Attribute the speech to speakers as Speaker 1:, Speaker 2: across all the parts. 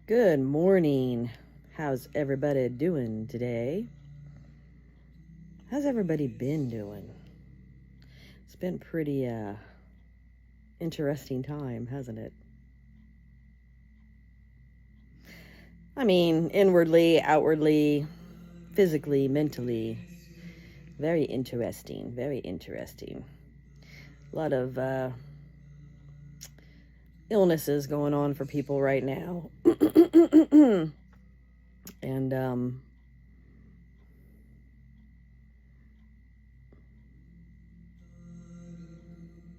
Speaker 1: Good morning. How's everybody doing today? How's everybody been doing? It's been pretty interesting time, hasn't it? I mean, inwardly, outwardly, physically, mentally. Very interesting. Very interesting. A lot of illnesses going on for people right now. And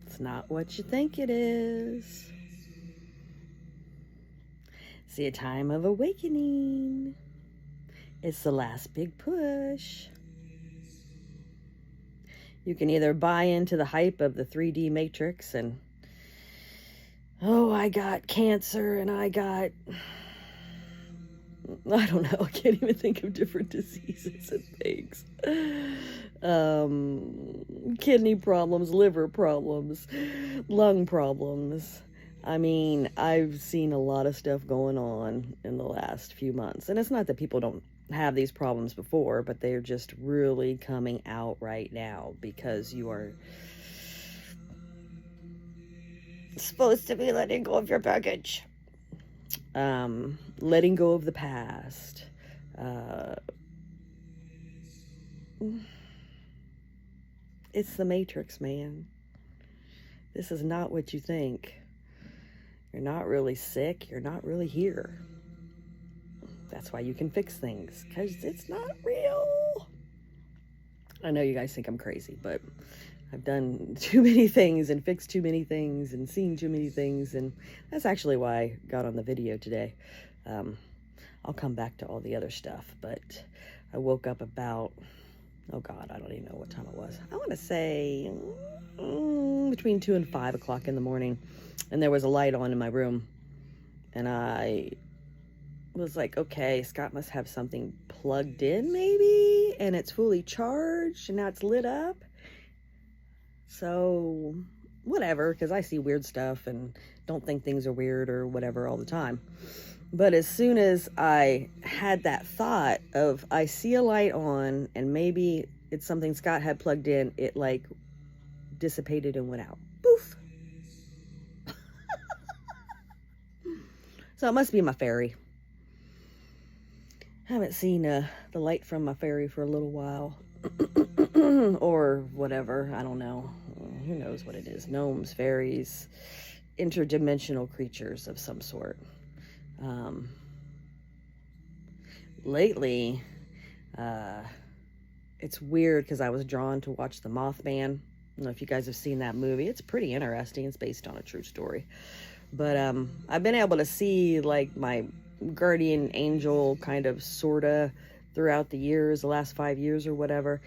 Speaker 1: it's not what you think it is. It's a time of awakening. It's the last big push. You can either buy into the hype of the 3D Matrix and, oh, I got cancer and I don't know, I can't even think of different diseases and things. Kidney problems, liver problems, lung problems. I mean, I've seen a lot of stuff going on in the last few months. And it's not that people don't have these problems before, but they're just really coming out right now because you are supposed to be letting go of your baggage. Letting go of the past. It's the Matrix, man. This is not what you think. You're not really sick. You're not really here. That's why you can fix things, because it's not real. I know you guys think I'm crazy, but I've done too many things and fixed too many things and seen too many things, and that's actually why I got on the video today. I'll come back to all the other stuff, but I woke up about, oh God, I don't even know what time it was. I want to say between 2 and 5 o'clock in the morning, and there was a light on in my room, and I was like, okay, Scott must have something plugged in maybe, and it's fully charged, and now it's lit up. So whatever, because I see weird stuff and don't think things are weird or whatever all the time. But as soon as I had that thought of, I see a light on and maybe it's something Scott had plugged in, it like dissipated and went out. Poof. So it must be my fairy. Haven't seen the light from my fairy for a little while. Or whatever, I don't know. Who knows what it is? Gnomes, fairies, interdimensional creatures of some sort. Lately, it's weird because I was drawn to watch The Mothman. I don't know if you guys have seen that movie. It's pretty interesting. It's based on a true story. But I've been able to see like my guardian angel kind of sorta throughout the years, the last 5 years or whatever.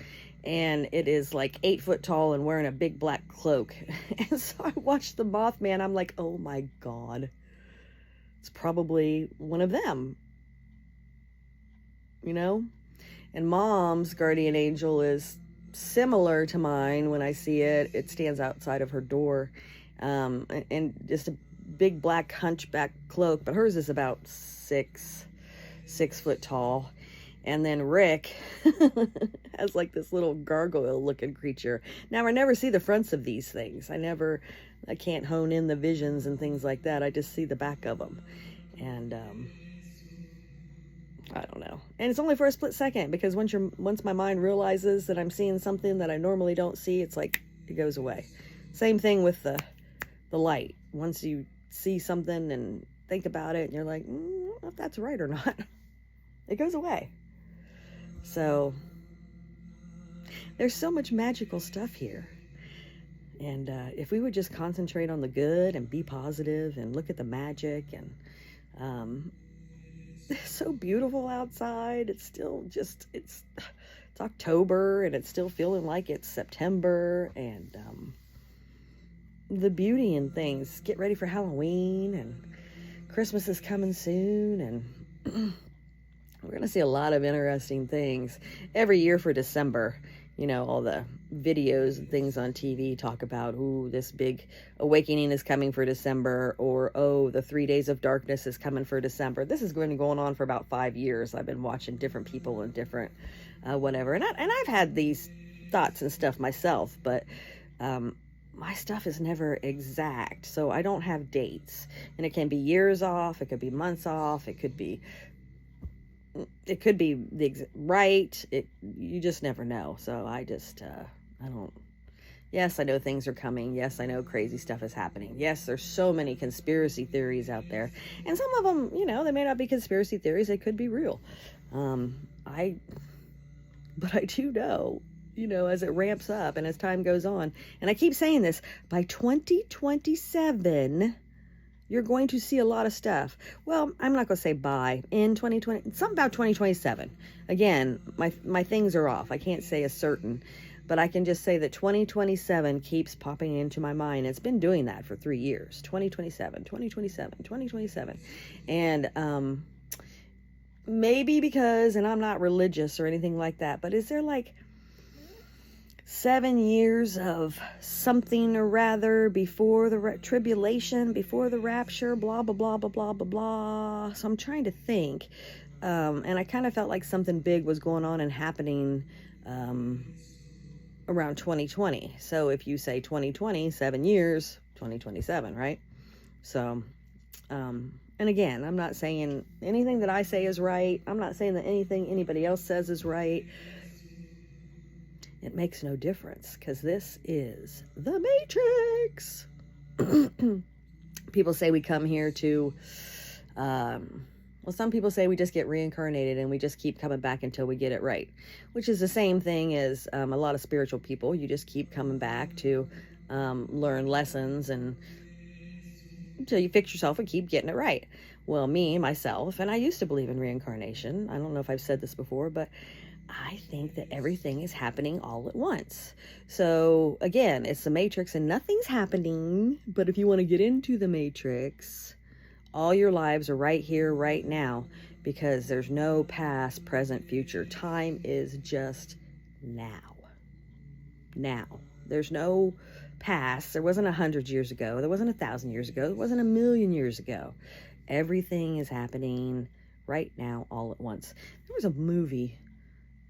Speaker 1: And it is like 8 foot tall and wearing a big black cloak. And so I watched The Mothman. I'm like, oh my God. It's probably one of them. You know? And Mom's guardian angel is similar to mine. When I see it, it stands outside of her door. And just a big black hunchback cloak. But hers is about 6 foot tall. And then Rick has like this little gargoyle looking creature. Now, I never see the fronts of these things. I can't hone in the visions and things like that. I just see the back of them. And I don't know. And it's only for a split second, because once my mind realizes that I'm seeing something that I normally don't see, it's like it goes away. Same thing with the light. Once you see something and think about it and you're like, I don't know if that's right or not, it goes away. So there's so much magical stuff here. And if we would just concentrate on the good and be positive and look at the magic, and it's so beautiful outside. It's still just, it's October and it's still feeling like it's September, and the beauty in things. Get ready for Halloween, and Christmas is coming soon, and we're going to see a lot of interesting things every year for December. all the videos and things on TV talk about, ooh, this big awakening is coming for December, or, oh, the 3 days of darkness is coming for December. This has been going on for about 5 years. I've been watching different people and different whatever. And I've had these thoughts and stuff myself, but my stuff is never exact. So I don't have dates. And it can be years off. It could be months off. It could be right. You just never know. So I just, I don't, yes, I know things are coming. Yes, I know crazy stuff is happening. Yes, there's so many conspiracy theories out there. And some of them, they may not be conspiracy theories. They could be real. But I do know, as it ramps up and as time goes on, and I keep saying this, by 2027, you're going to see a lot of stuff. Well, I'm not going to say by in 2020, something about 2027. Again, my things are off. I can't say a certain, but I can just say that 2027 keeps popping into my mind. It's been doing that for 3 years. 2027, 2027, 2027. And maybe because, and I'm not religious or anything like that, but is there like 7 years of something or rather before the tribulation, before the rapture, blah, blah, blah, blah, blah, blah, blah. So I'm trying to think. And I kind of felt like something big was going on and happening around 2020. So if you say 2020, 7 years, 2027, right? So, and again, I'm not saying anything that I say is right. I'm not saying that anything anybody else says is right. It makes no difference, because this is the Matrix. People say we come here to, some people say we just get reincarnated and we just keep coming back until we get it right, which is the same thing as a lot of spiritual people. You just keep coming back to learn lessons and until you fix yourself and keep getting it right. Well, myself, and I used to believe in reincarnation. I don't know if I've said this before, but I think that everything is happening all at once. So again, it's the Matrix and nothing's happening. But if you want to get into the Matrix, all your lives are right here, right now, because there's no past, present, future. Time is just now. Now. There's no past. There wasn't 100 years ago. There wasn't 1,000 years ago. There wasn't 1,000,000 years ago. Everything is happening right now, all at once. There was a movie,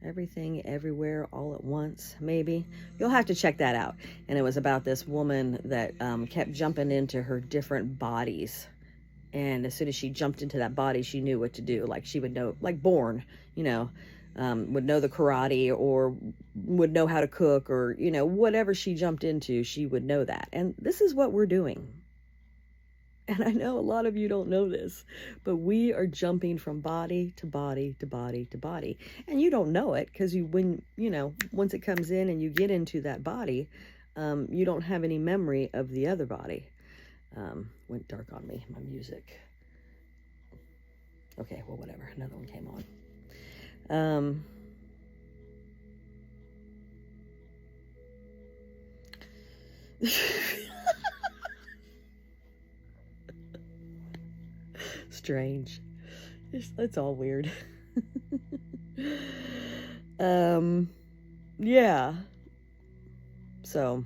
Speaker 1: Everything Everywhere All at Once, maybe. You'll have to check that out. And it was about this woman that kept jumping into her different bodies. And as soon as she jumped into that body, she knew what to do. Like she would know, like Bourne, would know the karate or would know how to cook or, whatever she jumped into, she would know that. And this is what we're doing. And I know a lot of you don't know this, but we are jumping from body to body to body to body. And you don't know it because once it comes in and you get into that body, you don't have any memory of the other body. Went dark on me, my music. Okay, well, whatever. Another one came on. Strange. It's all weird. Yeah. So.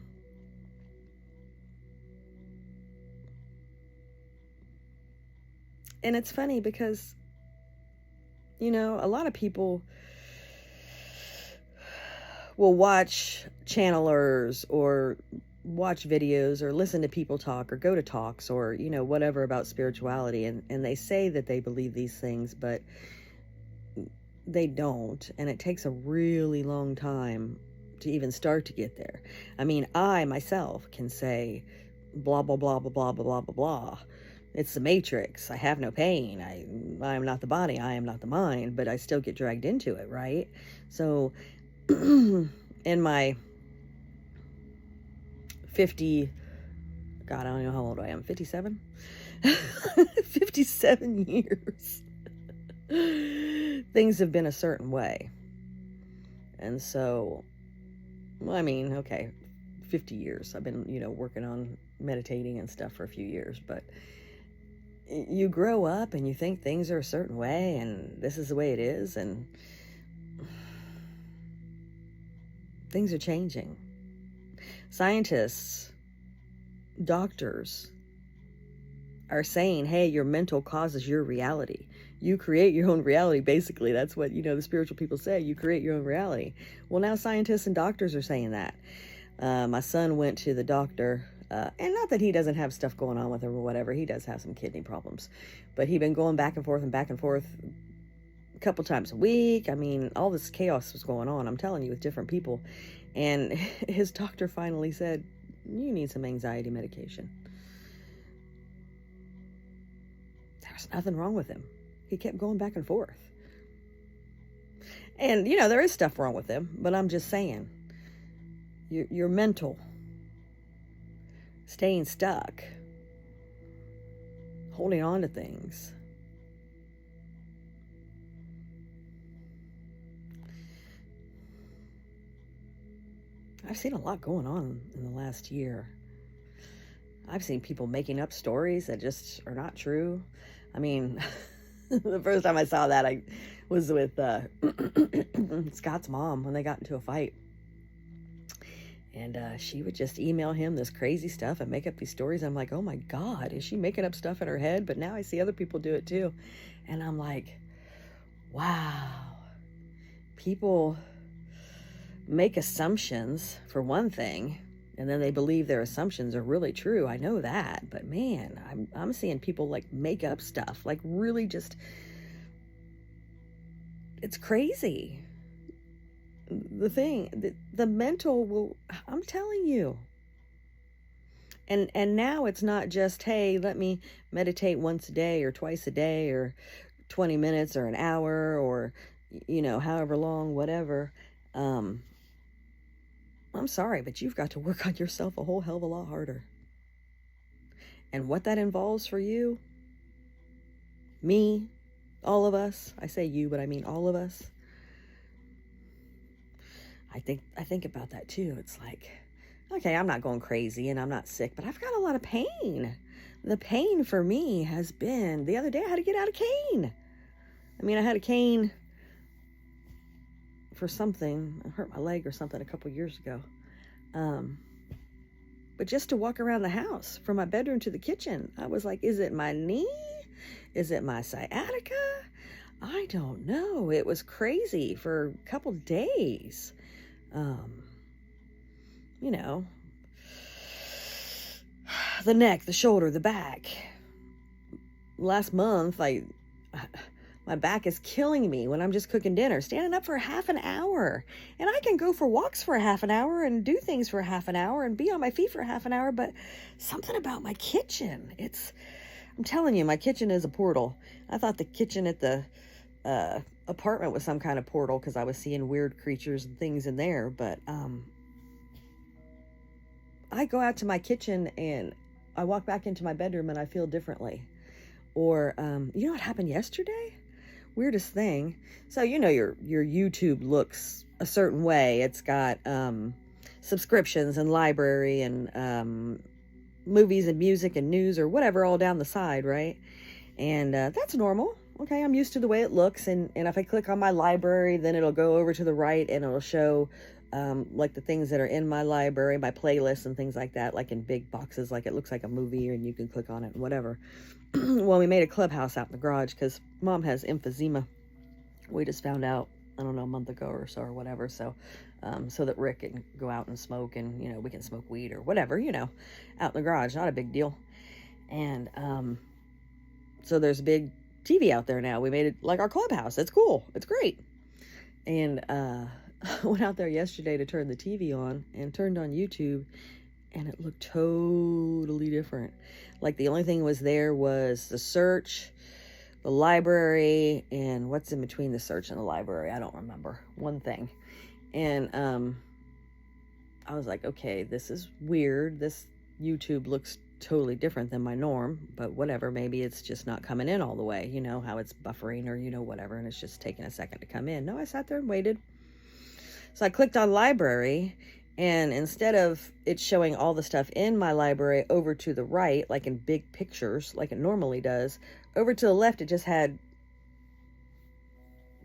Speaker 1: And it's funny because, a lot of people will watch channelers or watch videos or listen to people talk or go to talks or, whatever about spirituality. And they say that they believe these things, but they don't. And it takes a really long time to even start to get there. I mean, I myself can say blah, blah, blah, blah, blah, blah, blah, blah, blah. It's the Matrix. I have no pain. I am not the body. I am not the mind, but I still get dragged into it, right? So in my 50, God, I don't know how old I am, 57? 57 years. Things have been a certain way. And so, okay, 50 years. I've been, working on meditating and stuff for a few years, but you grow up and you think things are a certain way and this is the way it is, and Things are changing. Scientists, doctors are saying, hey, your mental causes your reality. You create your own reality, basically. That's what, the spiritual people say. You create your own reality. Well, now scientists and doctors are saying that. My son went to the doctor, and not that he doesn't have stuff going on with him or whatever. He does have some kidney problems. But he'd been going back and forth a couple times a week. I mean, all this chaos was going on, I'm telling you, with different people. And his doctor finally said, you need some anxiety medication. There was nothing wrong with him. He kept going back and forth. And, there is stuff wrong with him, but I'm just saying, your mental, staying stuck, holding on to things. I've seen a lot going on in the last year. I've seen people making up stories that just are not true. I mean, the first time I saw that, I was with Scott's mom when they got into a fight. And she would just email him this crazy stuff and make up these stories. I'm like, oh my God, is she making up stuff in her head? But now I see other people do it too. And I'm like, wow. People make assumptions, for one thing, and then they believe their assumptions are really true. I know that. But man, I'm seeing people like make up stuff. Like really just, it's crazy. The mental will, I'm telling you. And now it's not just, hey, let me meditate once a day or twice a day or 20 minutes or an hour or, however long, whatever. I'm sorry, but you've got to work on yourself a whole hell of a lot harder. And what that involves for you, me, all of us, I say you, but I mean all of us. I think about that too. It's like, okay, I'm not going crazy and I'm not sick, but I've got a lot of pain. The pain for me has been, the other day I had to get out of cane. I mean, I had a cane for something. I hurt my leg or something a couple years ago. But just to walk around the house from my bedroom to the kitchen, I was like, is it my knee? Is it my sciatica? I don't know. It was crazy for a couple days. The neck, the shoulder, the back. Last month, my back is killing me when I'm just cooking dinner, standing up for half an hour. And I can go for walks for half an hour and do things for half an hour and be on my feet for half an hour. But something about my kitchen, I'm telling you, my kitchen is a portal. I thought the kitchen at the apartment was some kind of portal because I was seeing weird creatures and things in there. But I go out to my kitchen and I walk back into my bedroom and I feel differently. Or you know what happened yesterday? Weirdest thing. So your YouTube looks a certain way. It's got subscriptions and library and movies and music and news or whatever all down the side, right? And that's normal. Okay, I'm used to the way it looks. And if I click on my library, then it'll go over to the right and it'll show like the things that are in my library, my playlists and things like that, like in big boxes, like it looks like a movie and you can click on it and whatever. Well, we made a clubhouse out in the garage because Mom has emphysema. We just found out, I don't know, a month ago or so or whatever. So that Rick can go out and smoke and, we can smoke weed or whatever, out in the garage. Not a big deal. And so there's a big TV out there now. We made it like our clubhouse. It's cool. It's great. And I went out there yesterday to turn the TV on and turned on YouTube, and it looked totally different. Like the only thing was there was the search, the library, and what's in between the search and the library. I don't remember. One thing. And I was like, okay, this is weird. This YouTube looks totally different than my norm, but whatever. Maybe it's just not coming in all the way. You know how it's buffering or, whatever, and it's just taking a second to come in. No, I sat there and waited. So I clicked on library, and instead of it showing all the stuff in my library over to the right, like in big pictures, like it normally does, over to the left, it just had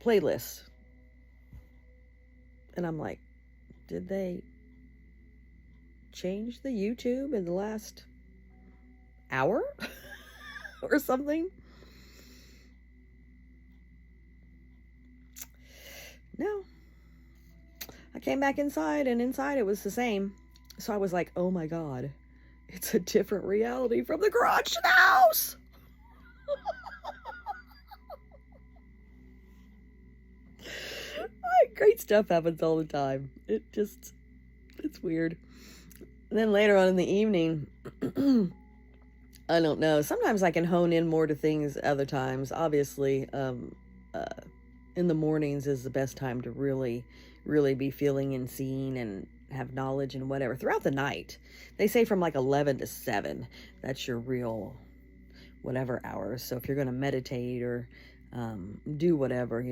Speaker 1: playlists. And I'm like, Did they change the YouTube in the last hour or something? No. I came back inside, and inside it was the same. So I was like, oh my God, it's a different reality from the garage to the house. Great stuff happens all the time. It's weird. And then later on in the evening, I don't know. Sometimes I can hone in more to things other times. Obviously, in the mornings is the best time to really, really be feeling and seeing and have knowledge and whatever. Throughout the night, they say from like 11 to 7, that's your real whatever hours. So if you're going to meditate or do whatever,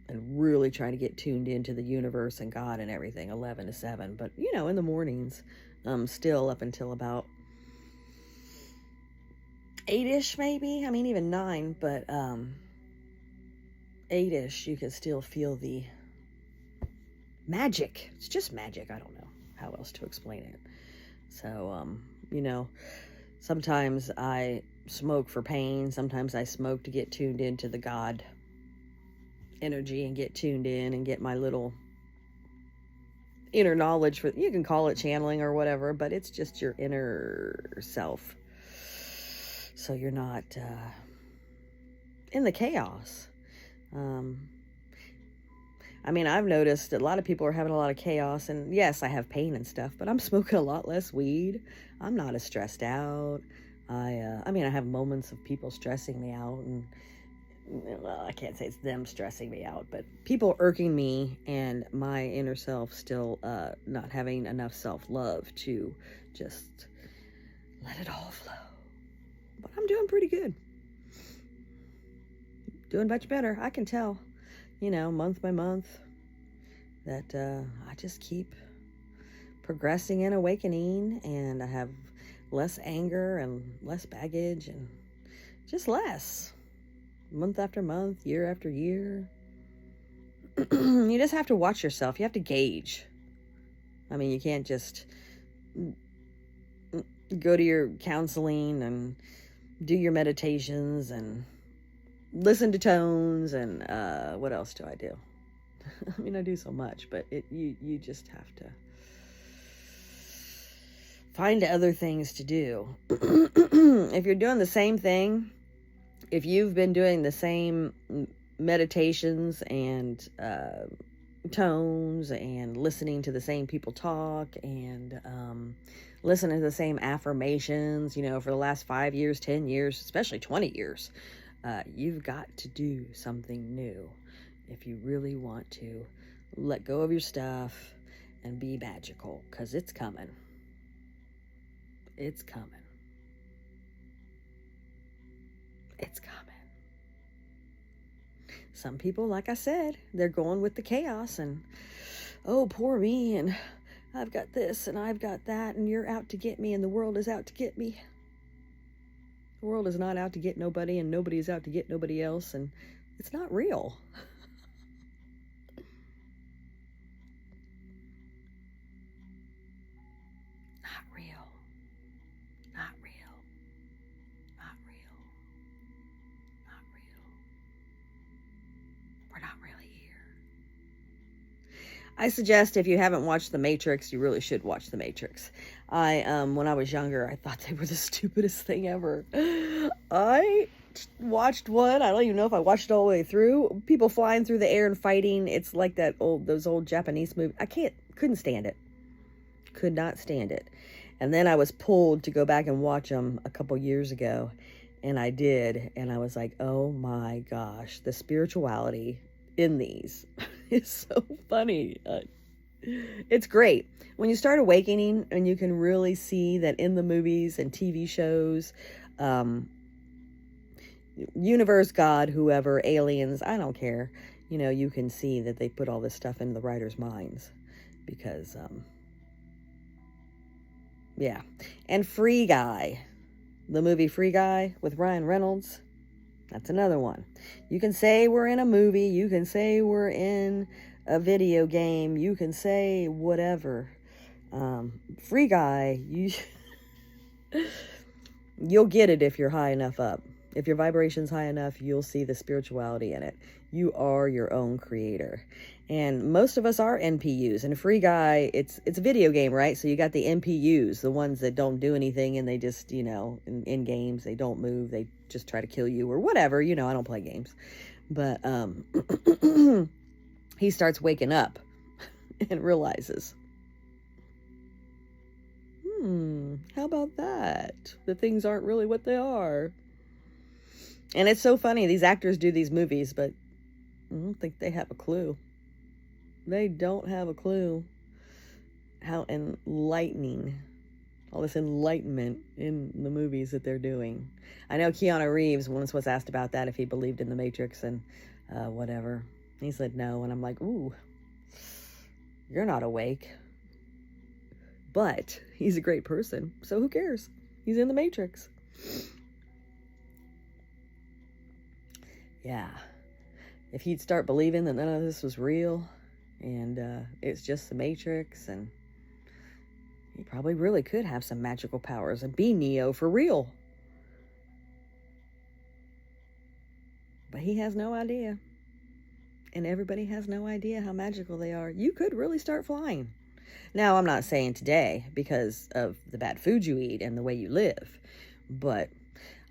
Speaker 1: and really try to get tuned into the universe and God and everything, 11 to 7. But, in the mornings, still up until about 8-ish maybe. I mean, even 9, but 8-ish, you can still feel the magic. It's just magic. I don't know how else to explain it. So, sometimes I smoke for pain. Sometimes I smoke to get tuned into the God energy and get tuned in and get my little inner knowledge. You can call it channeling or whatever, but it's just your inner self. So you're not in the chaos. I mean, I've noticed that a lot of people are having a lot of chaos, and yes, I have pain and stuff, but I'm smoking a lot less weed. I'm not as stressed out. I mean, I have moments of people stressing me out, and well, I can't say it's them stressing me out, but people irking me and my inner self still not having enough self-love to just let it all flow. But I'm doing pretty good. Doing much better. I can tell, month by month that I just keep progressing and awakening, and I have less anger and less baggage and just less. Month after month, year after year. You just have to watch yourself. You have to gauge. I mean, you can't just go to your counseling and do your meditations and listen to tones and what else do I do? I mean, I do so much, but you just have to find other things to do. If you're doing the same thing, if you've been doing the same meditations and tones and listening to the same people talk and listening to the same affirmations, for the last 5 years, 10 years, especially 20 years, you've got to do something new if you really want to let go of your stuff and be magical, because it's coming. It's coming. It's coming. Some people, like I said, they're going with the chaos and, oh, poor me, and I've got this and I've got that, and you're out to get me and the world is out to get me. The world is not out to get nobody, and nobody is out to get nobody else, and it's not real. Not real. Not real. Not real. Not real. We're not really here. I suggest if you haven't watched The Matrix, you really should watch The Matrix. When I was younger, I thought they were the stupidest thing ever. I watched one. I don't even know if I watched it all the way through. People flying through the air and fighting. It's like those old Japanese movies. Couldn't stand it. Could not stand it. And then I was pulled to go back and watch them a couple years ago. And I did. And I was like, oh my gosh, the spirituality in these is so funny. It's great. When you start awakening and you can really see that in the movies and TV shows, universe, God, whoever, aliens, I don't care. You can see that they put all this stuff into the writers' minds because, yeah. And Free Guy, the movie Free Guy with Ryan Reynolds, that's another one. You can say we're in a movie. You can say we're in a video game, you can say whatever. Free Guy, you'll get it if you're high enough up. If your vibration's high enough, you'll see the spirituality in it. You are your own creator. And most of us are NPUs. And Free Guy, it's a video game, right? So you got the NPUs, the ones that don't do anything, and they just, in games, they don't move. They just try to kill you or whatever. I don't play games. But he starts waking up and realizes, how about that? The things aren't really what they are. And it's so funny. These actors do these movies, but I don't think they have a clue. They don't have a clue how enlightening, all this enlightenment in the movies that they're doing. I know Keanu Reeves once was asked about that, if he believed in the Matrix and whatever. He said no, and I'm like, ooh, you're not awake. But he's a great person, so who cares? He's in the Matrix. Yeah. If he'd start believing that none of this was real and it's just the Matrix, and he probably really could have some magical powers and be Neo for real. But he has no idea. And everybody has no idea how magical they are. You could really start flying. Now, I'm not saying today because of the bad food you eat and the way you live, but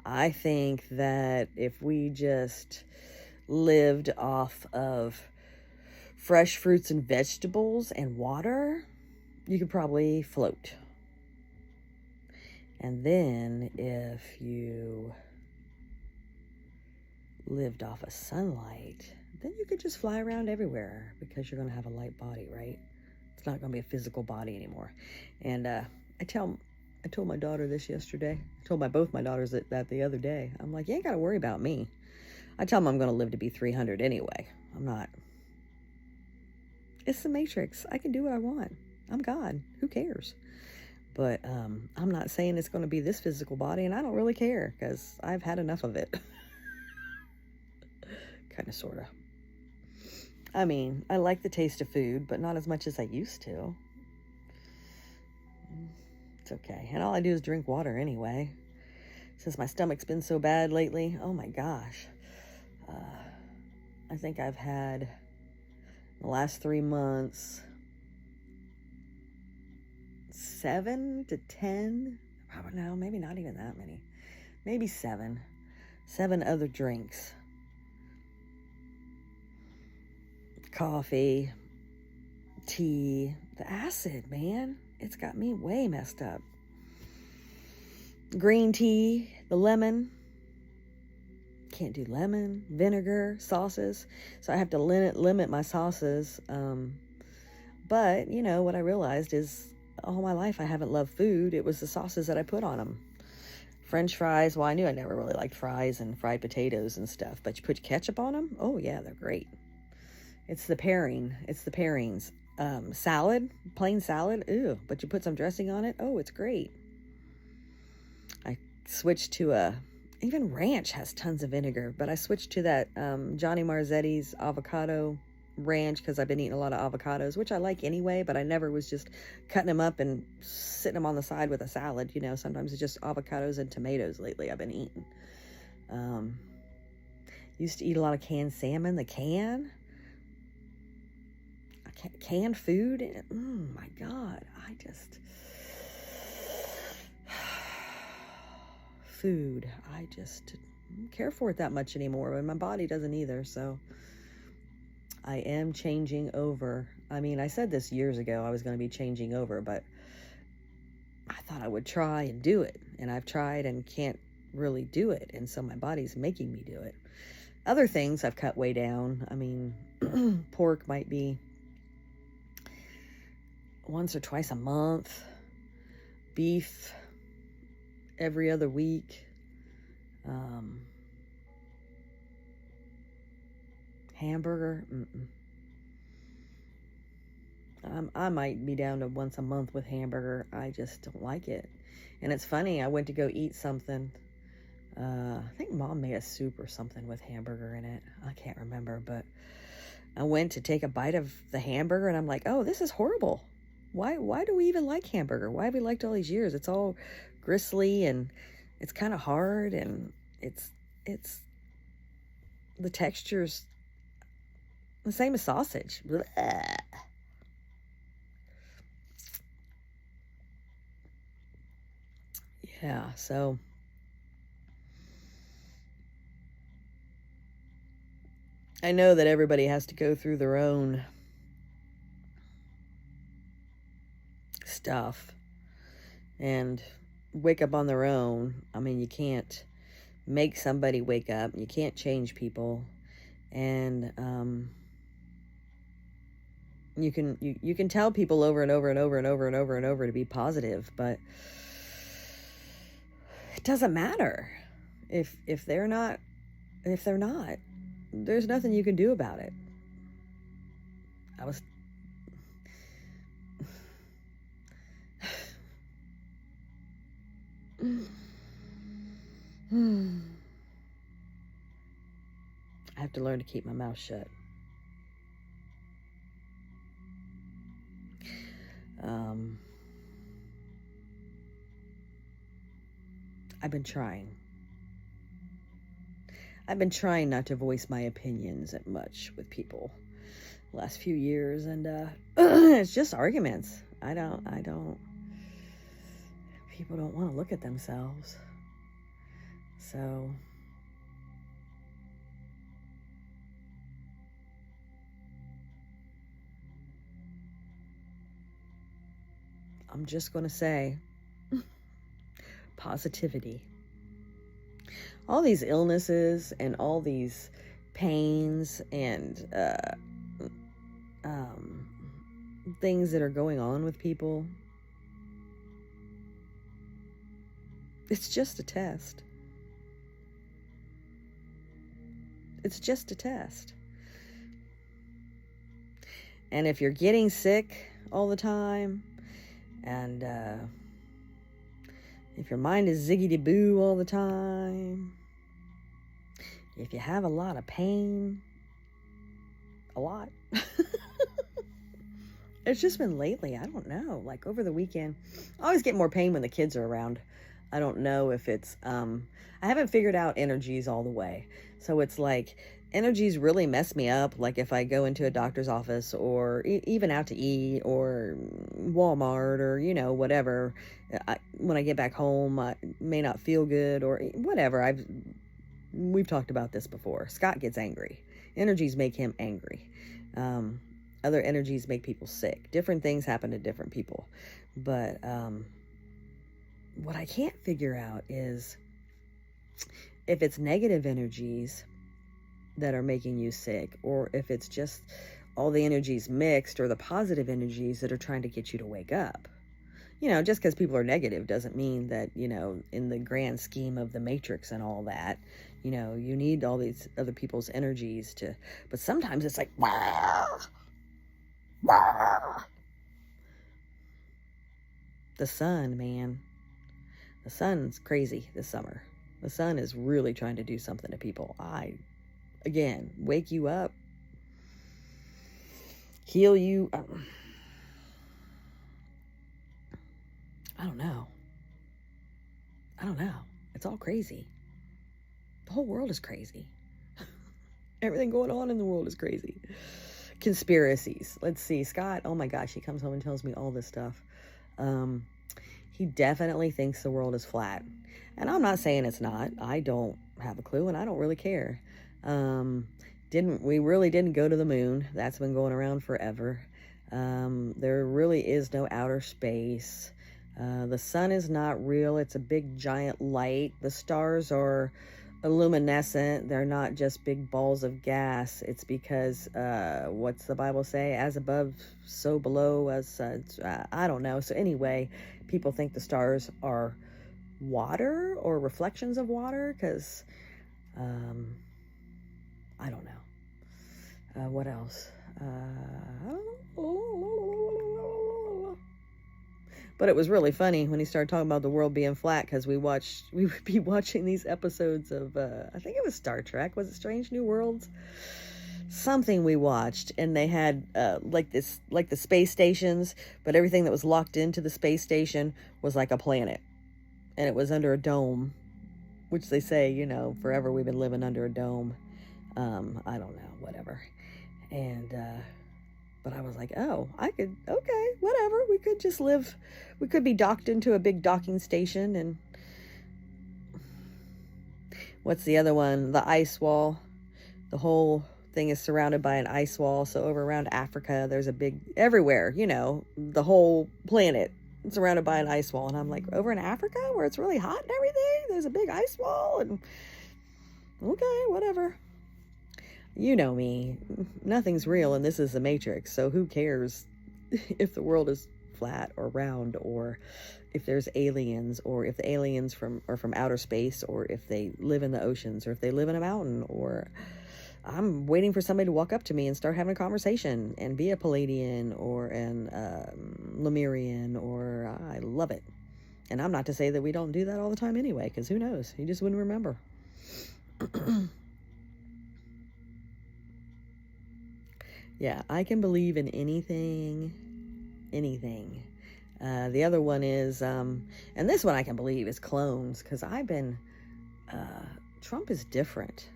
Speaker 1: I think that if we just lived off of fresh fruits and vegetables and water, you could probably float. And then if you lived off of sunlight, then you could just fly around everywhere because you're going to have a light body, right? It's not going to be a physical body anymore. And I told my daughter this yesterday. I told both my daughters that the other day. I'm like, you ain't got to worry about me. I tell them I'm going to live to be 300 anyway. I'm not. It's the Matrix. I can do what I want. I'm God. Who cares? But I'm not saying it's going to be this physical body, and I don't really care because I've had enough of it. Kind of, sort of. I mean, I like the taste of food, but not as much as I used to. It's okay. And all I do is drink water anyway. Since my stomach's been so bad lately, oh my gosh. I think I've had, in the last 3 months, 7 to 10, no, maybe not even that many. Maybe 7 other drinks. Coffee, tea, the acid, man. It's got me way messed up. Green tea, the lemon. Can't do lemon, vinegar, sauces. So I have to limit my sauces. But, what I realized is all my life I haven't loved food. It was the sauces that I put on them. French fries. Well, I knew I never really liked fries and fried potatoes and stuff. But you put ketchup on them? Oh, yeah, they're great. It's the pairing. It's the pairings. Salad, plain salad, ew. But you put some dressing on it, oh, it's great. I switched to even ranch has tons of vinegar, but I switched to that Johnny Marzetti's avocado ranch because I've been eating a lot of avocados, which I like anyway, but I never was just cutting them up and sitting them on the side with a salad. Sometimes it's just avocados and tomatoes lately I've been eating. Used to eat a lot of canned salmon, the canned food. Oh my God, food, I just don't care for it that much anymore, and my body doesn't either, so I am changing over. I mean, I said this years ago, I was going to be changing over, but I thought I would try and do it, and I've tried and can't really do it, and so my body's making me do it. Other things I've cut way down. I mean, pork might be once or twice a month. Beef every other week. Hamburger. I might be down to once a month with hamburger. I just don't like it. And it's funny, I went to go eat something. I think Mom made a soup or something with hamburger in it. I can't remember, but I went to take a bite of the hamburger and I'm like, oh, this is horrible. Why do we even like hamburger? Why have we liked all these years? It's all gristly and it's kind of hard, and it's the texture's the same as sausage. Blech. Yeah, so I know that everybody has to go through their own stuff and wake up on their own. I mean, you can't make somebody wake up. You can't change people. And you can tell people over and over and over and over and over and over to be positive, but it doesn't matter if they're not. There's nothing you can do about it. I was I have to learn to keep my mouth shut. I've been trying. I've been trying not to voice my opinions that much with people the last few years, and it's just arguments. People don't want to look at themselves. So I'm just going to say positivity. All these illnesses and all these pains and things that are going on with people, it's just a test. It's just a test. And if you're getting sick all the time, and if your mind is ziggity-boo all the time, if you have a lot of pain, a lot. It's just been lately, I don't know, like over the weekend. I always get more pain when the kids are around. I don't know if it's, I haven't figured out energies all the way. So it's like, energies really mess me up. Like if I go into a doctor's office or even out to eat or Walmart or, whatever, when I get back home, I may not feel good or whatever. We've talked about this before. Scott gets angry. Energies make him angry. Other energies make people sick. Different things happen to different people. But what I can't figure out is if it's negative energies that are making you sick, or if it's just all the energies mixed, or the positive energies that are trying to get you to wake up. Just because people are negative doesn't mean that, in the grand scheme of the matrix and all that, you need all these other people's energies to, but sometimes it's like, wah, wah. The sun, man, the sun's crazy this summer. The sun is really trying to do something to people. Again, wake you up, heal you. I don't know. It's all crazy. The whole world is crazy. Everything going on in the world is crazy. Conspiracies. Let's see. Scott, oh my gosh, he comes home and tells me all this stuff. He definitely thinks the world is flat. And I'm not saying it's not. I don't have a clue, and I don't really care. We really didn't go to the moon. That's been going around forever. There really is no outer space. The sun is not real. It's a big giant light. The stars are luminescent. They're not just big balls of gas. It's because, what's the Bible say? As above, so below. I don't know. So anyway, people think the stars are water or reflections of water because, I don't know. What else? But it was really funny when he started talking about the world being flat, because we would be watching these episodes of, I think it was Star Trek. Was it Strange New Worlds? something we watched, and they had like the space stations, but everything that was locked into the space station was like a planet, and it was under a dome, which they say, you know, forever we've been living under a dome. I don't know, whatever. And but I was like, oh, okay, whatever. We could just live, we could be docked into a big docking station. And what's the other one? The ice wall. The whole thing is surrounded by an ice wall. So over around Africa, there's a big, everywhere, you know, the whole planet surrounded by an ice wall. And I'm like, over in Africa where it's really hot and everything, there's a big ice wall. And okay, whatever. You know me, nothing's real, and this is the Matrix, so who cares if the world is flat or round, or if there's aliens, or if the aliens are from outer space, or if they live in the oceans, or if they live in a mountain, or I'm waiting for somebody to walk up to me and start having a conversation and be a Palladian or an Lemurian, or I love it. And I'm not to say that we don't do that all the time anyway, because who knows? You just wouldn't remember. Yeah, I can believe in anything. The other one is, and this one I can believe is clones, because Trump is different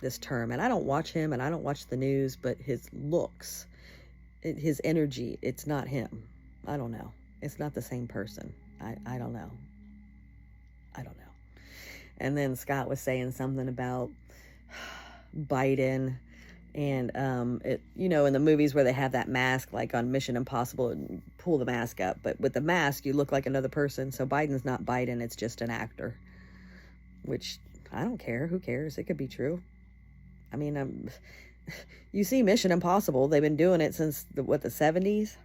Speaker 1: this term, and I don't watch him, and I don't watch the news, but his looks, his energy, it's not him. I don't know. It's not the same person. I don't know. And then Scott was saying something about Biden. And, you know, in the movies where they have that mask, like on Mission Impossible, and pull the mask up. But with the mask, you look like another person. So Biden's not Biden. It's just an actor. Which, I don't care. Who cares? It could be true. I mean, you see Mission Impossible. They've been doing it since, the 70s?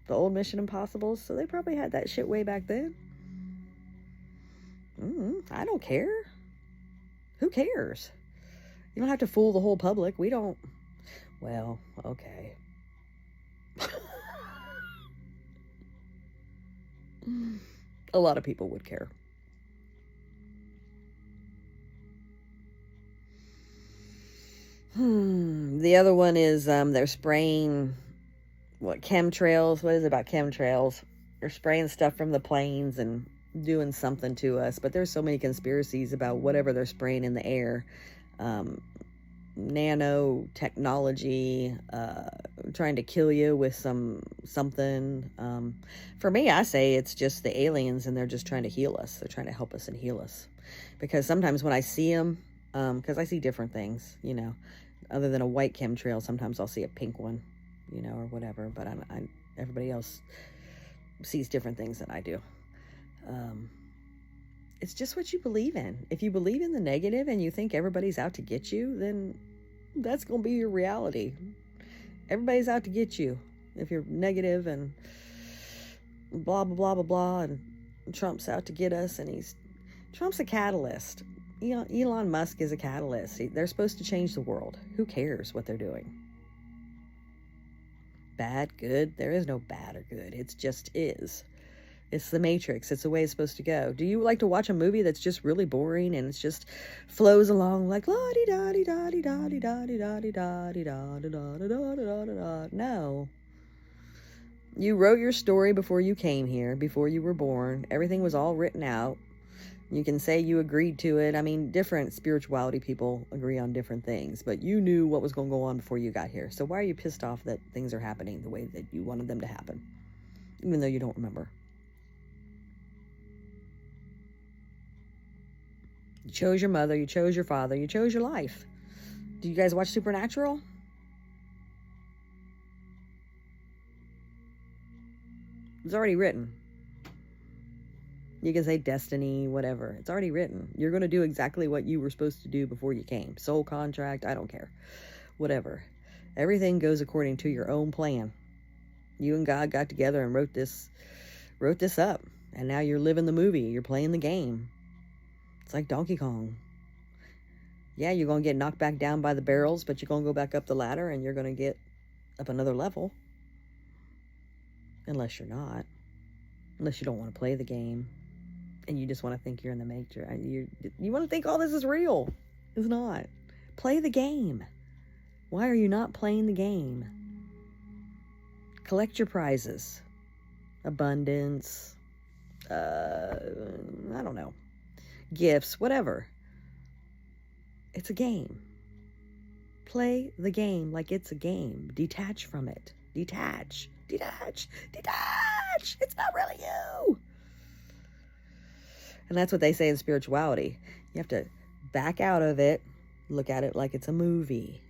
Speaker 1: The old Mission Impossibles. So they probably had that shit way back then. I don't care. Who cares? You don't have to fool the whole public. We don't. Well, okay. A lot of people would care. The other one is they're spraying, chemtrails? What is it about chemtrails? They're spraying stuff from the planes and doing something to us. But there's so many conspiracies about whatever they're spraying in the air. Nanotechnology, trying to kill you with something. For me, I say it's just the aliens, and they're just trying to heal us. They're trying to help us and heal us. Because sometimes when I see them, because I see different things, you know, other than a white chemtrail, sometimes I'll see a pink one, you know, or whatever. But everybody else sees different things than I do. It's just what you believe in. If you believe in the negative and you think everybody's out to get you, then that's going to be your reality. Everybody's out to get you. If you're negative and blah, blah, blah, blah, blah, and Trump's out to get us, and Trump's a catalyst. Elon Musk is a catalyst. They're supposed to change the world. Who cares what they're doing? Bad, good? There is no bad or good. It just is. It's the Matrix. It's the way it's supposed to go. Do you like to watch a movie that's just really boring and it's just flows along like la di da di da di da di da di da di da di da di da di da di da di da? No. You wrote your story before you came here, before you were born. Everything was all written out. You can say you agreed to it. I mean, different spirituality people agree on different things, but you knew what was going to go on before you got here. So why are you pissed off that things are happening the way that you wanted them to happen, even though you don't remember? You chose your mother, you chose your father, you chose your life. Do you guys watch Supernatural? It's already written. You can say destiny, whatever. It's already written. You're going to do exactly what you were supposed to do before you came. Soul contract, I don't care. Whatever. Everything goes according to your own plan. You and God got together and wrote this up. And now you're living the movie. You're playing the game. It's like Donkey Kong. Yeah, you're going to get knocked back down by the barrels, but you're going to go back up the ladder and you're going to get up another level. Unless you're not. Unless you don't want to play the game. And you just want to think you're in the Matrix. You want to think all this is real. It's not. Play the game. Why are you not playing the game? Collect your prizes. Abundance. I don't know. Gifts, whatever. It's a game. Play the game like it's a game. Detach from it. Detach. Detach. Detach. It's not really you. And that's what they say in spirituality. You have to back out of it. Look at it like it's a movie.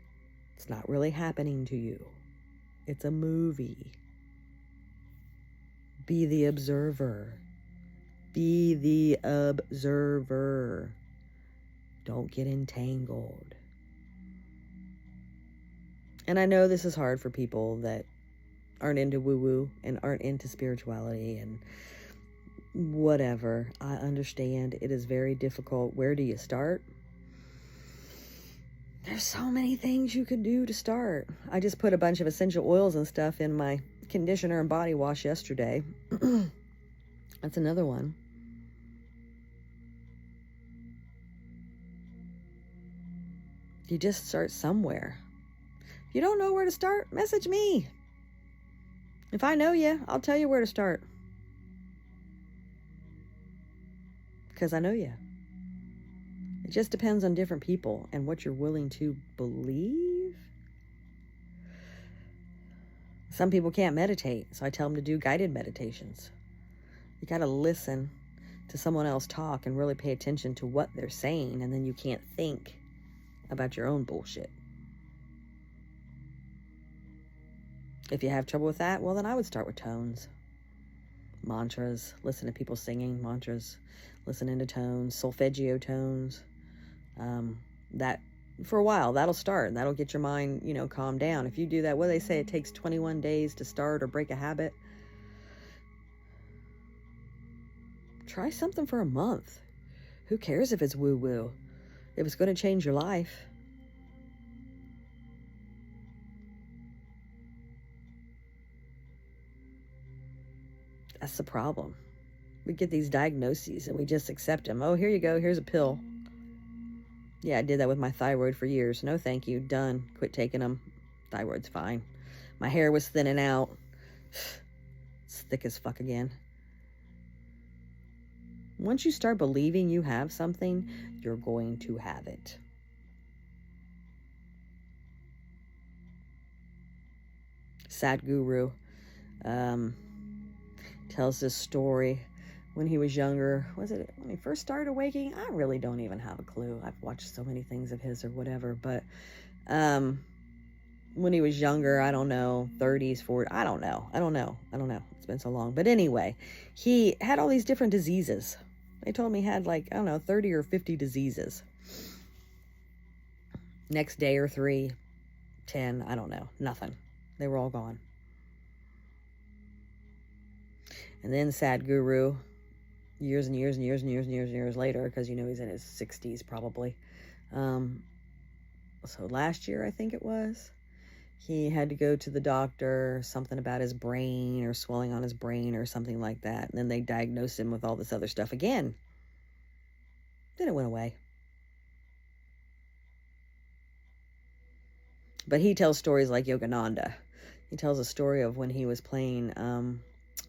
Speaker 1: It's not really happening to you. It's a movie. Be the observer. Be the observer. Don't get entangled. And I know this is hard for people that aren't into woo-woo and aren't into spirituality and whatever. I understand it is very difficult. Where do you start? There's so many things you could do to start. I just put a bunch of essential oils and stuff in my conditioner and body wash yesterday. That's another one. You just start somewhere. If you don't know where to start, message me. If I know you, I'll tell you where to start. Because I know you. It just depends on different people and what you're willing to believe. Some people can't meditate, so I tell them to do guided meditations. You got to listen to someone else talk and really pay attention to what they're saying, and then you can't think about your own bullshit. If you have trouble with that, well, then I would start with tones. Mantras, listen to people singing mantras, listening to tones, solfeggio tones. That, for a while, that'll start, and that'll get your mind, calm down. If you do that, what do they say? It takes 21 days to start or break a habit. Try something for a month. Who cares if it's woo-woo? If it's going to change your life. That's the problem. We get these diagnoses and we just accept them. Oh, here you go. Here's a pill. Yeah, I did that with my thyroid for years. No, thank you. Done. Quit taking them. Thyroid's fine. My hair was thinning out. It's thick as fuck again. Once you start believing you have something, you're going to have it. Sadhguru tells this story when he was younger. Was it when he first started awakening? I really don't even have a clue. I've watched so many things of his or whatever, but when he was younger, I don't know, 30s, 40s, I don't know. It's been so long. But anyway, he had all these different diseases. They told me he had 30 or 50 diseases. Next day or 3, 10, I don't know, nothing. They were all gone. And then Sadhguru, years and years and years and years and years and years later, because he's in his 60s probably. So last year, I think it was, he had to go to the doctor, something about his brain or swelling on his brain or something like that. And then they diagnosed him with all this other stuff again. Then it went away. But he tells stories like Yogananda. He tells a story of when he was playing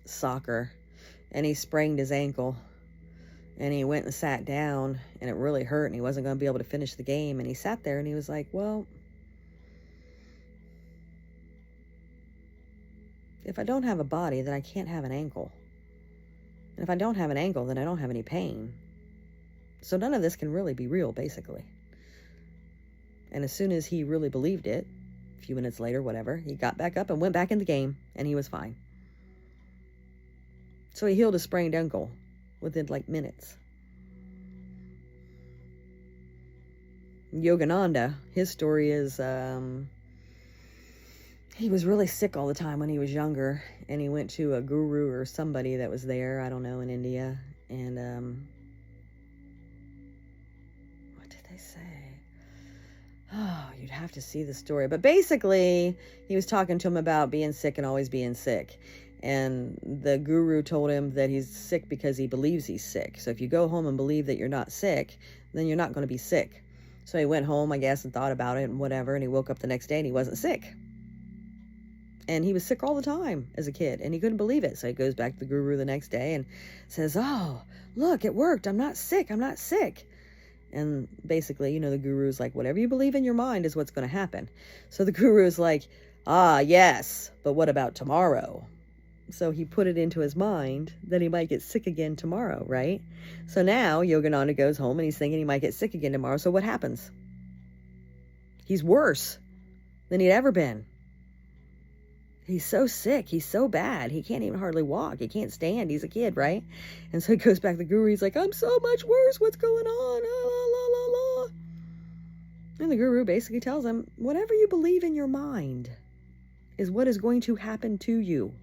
Speaker 1: soccer and he sprained his ankle and he went and sat down and it really hurt and he wasn't going to be able to finish the game. And he sat there and he was like, well, if I don't have a body, then I can't have an ankle. And if I don't have an ankle, then I don't have any pain. So none of this can really be real, basically. And as soon as he really believed it, a few minutes later, whatever, he got back up and went back in the game, and he was fine. So he healed a sprained ankle within minutes. Yogananda, his story is he was really sick all the time when he was younger, and he went to a guru or somebody that was there, I don't know, in India, and what did they say? Oh, you'd have to see the story. But basically, he was talking to him about being sick and always being sick. And the guru told him that he's sick because he believes he's sick. So if you go home and believe that you're not sick, then you're not going to be sick. So he went home, I guess, and thought about it and whatever, and he woke up the next day and he wasn't sick. And he was sick all the time as a kid, and he couldn't believe it. So he goes back to the guru the next day and says, oh, look, it worked. I'm not sick. I'm not sick. And basically, you know, the guru's like, whatever you believe in your mind is what's going to happen. So the guru's like, ah, yes, but what about tomorrow? So he put it into his mind that he might get sick again tomorrow, right? So now Yogananda goes home and he's thinking he might get sick again tomorrow. So what happens? He's worse than he'd ever been. He's so sick. He's so bad. He can't even hardly walk. He can't stand. He's a kid, right? And so he goes back to the guru. He's like, I'm so much worse. What's going on? La, la, la, la. And the guru basically tells him, whatever you believe in your mind is what is going to happen to you.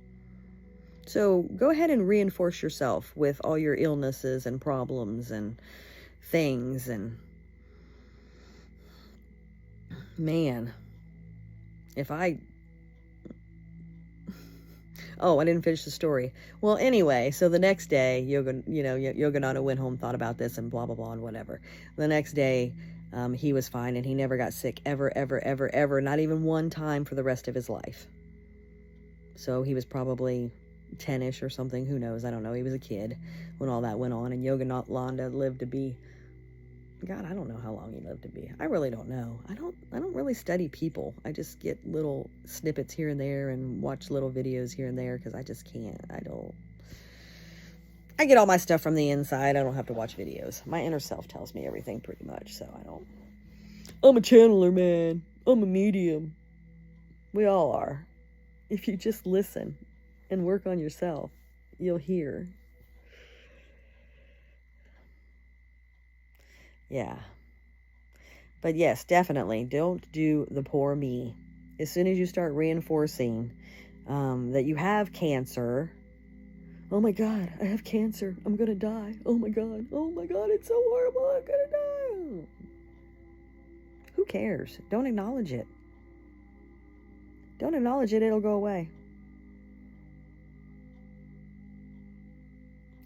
Speaker 1: So go ahead and reinforce yourself with all your illnesses and problems and things. And man, if I... Oh, I didn't finish the story. Well, anyway, so the next day, Yogananda went home, thought about this, and blah, blah, blah, and whatever. The next day, he was fine, and he never got sick ever, ever, ever, ever, not even one time for the rest of his life. So he was probably 10-ish or something. Who knows? I don't know. He was a kid when all that went on, and Yogananda lived to be... God, I don't know how long he lived to be. I really don't know. I don't really study people. I just get little snippets here and there and watch little videos here and there because I just can't. I get all my stuff from the inside. I don't have to watch videos. My inner self tells me everything pretty much, so I don't. I'm a channeler, man. I'm a medium. We all are. If you just listen and work on yourself, you'll hear. Yeah. But yes, definitely don't do the poor me. As soon as you start reinforcing that you have cancer, oh my God, I have cancer. I'm going to die. Oh my God, it's so horrible. I'm going to die. Who cares? Don't acknowledge it. Don't acknowledge it. It'll go away.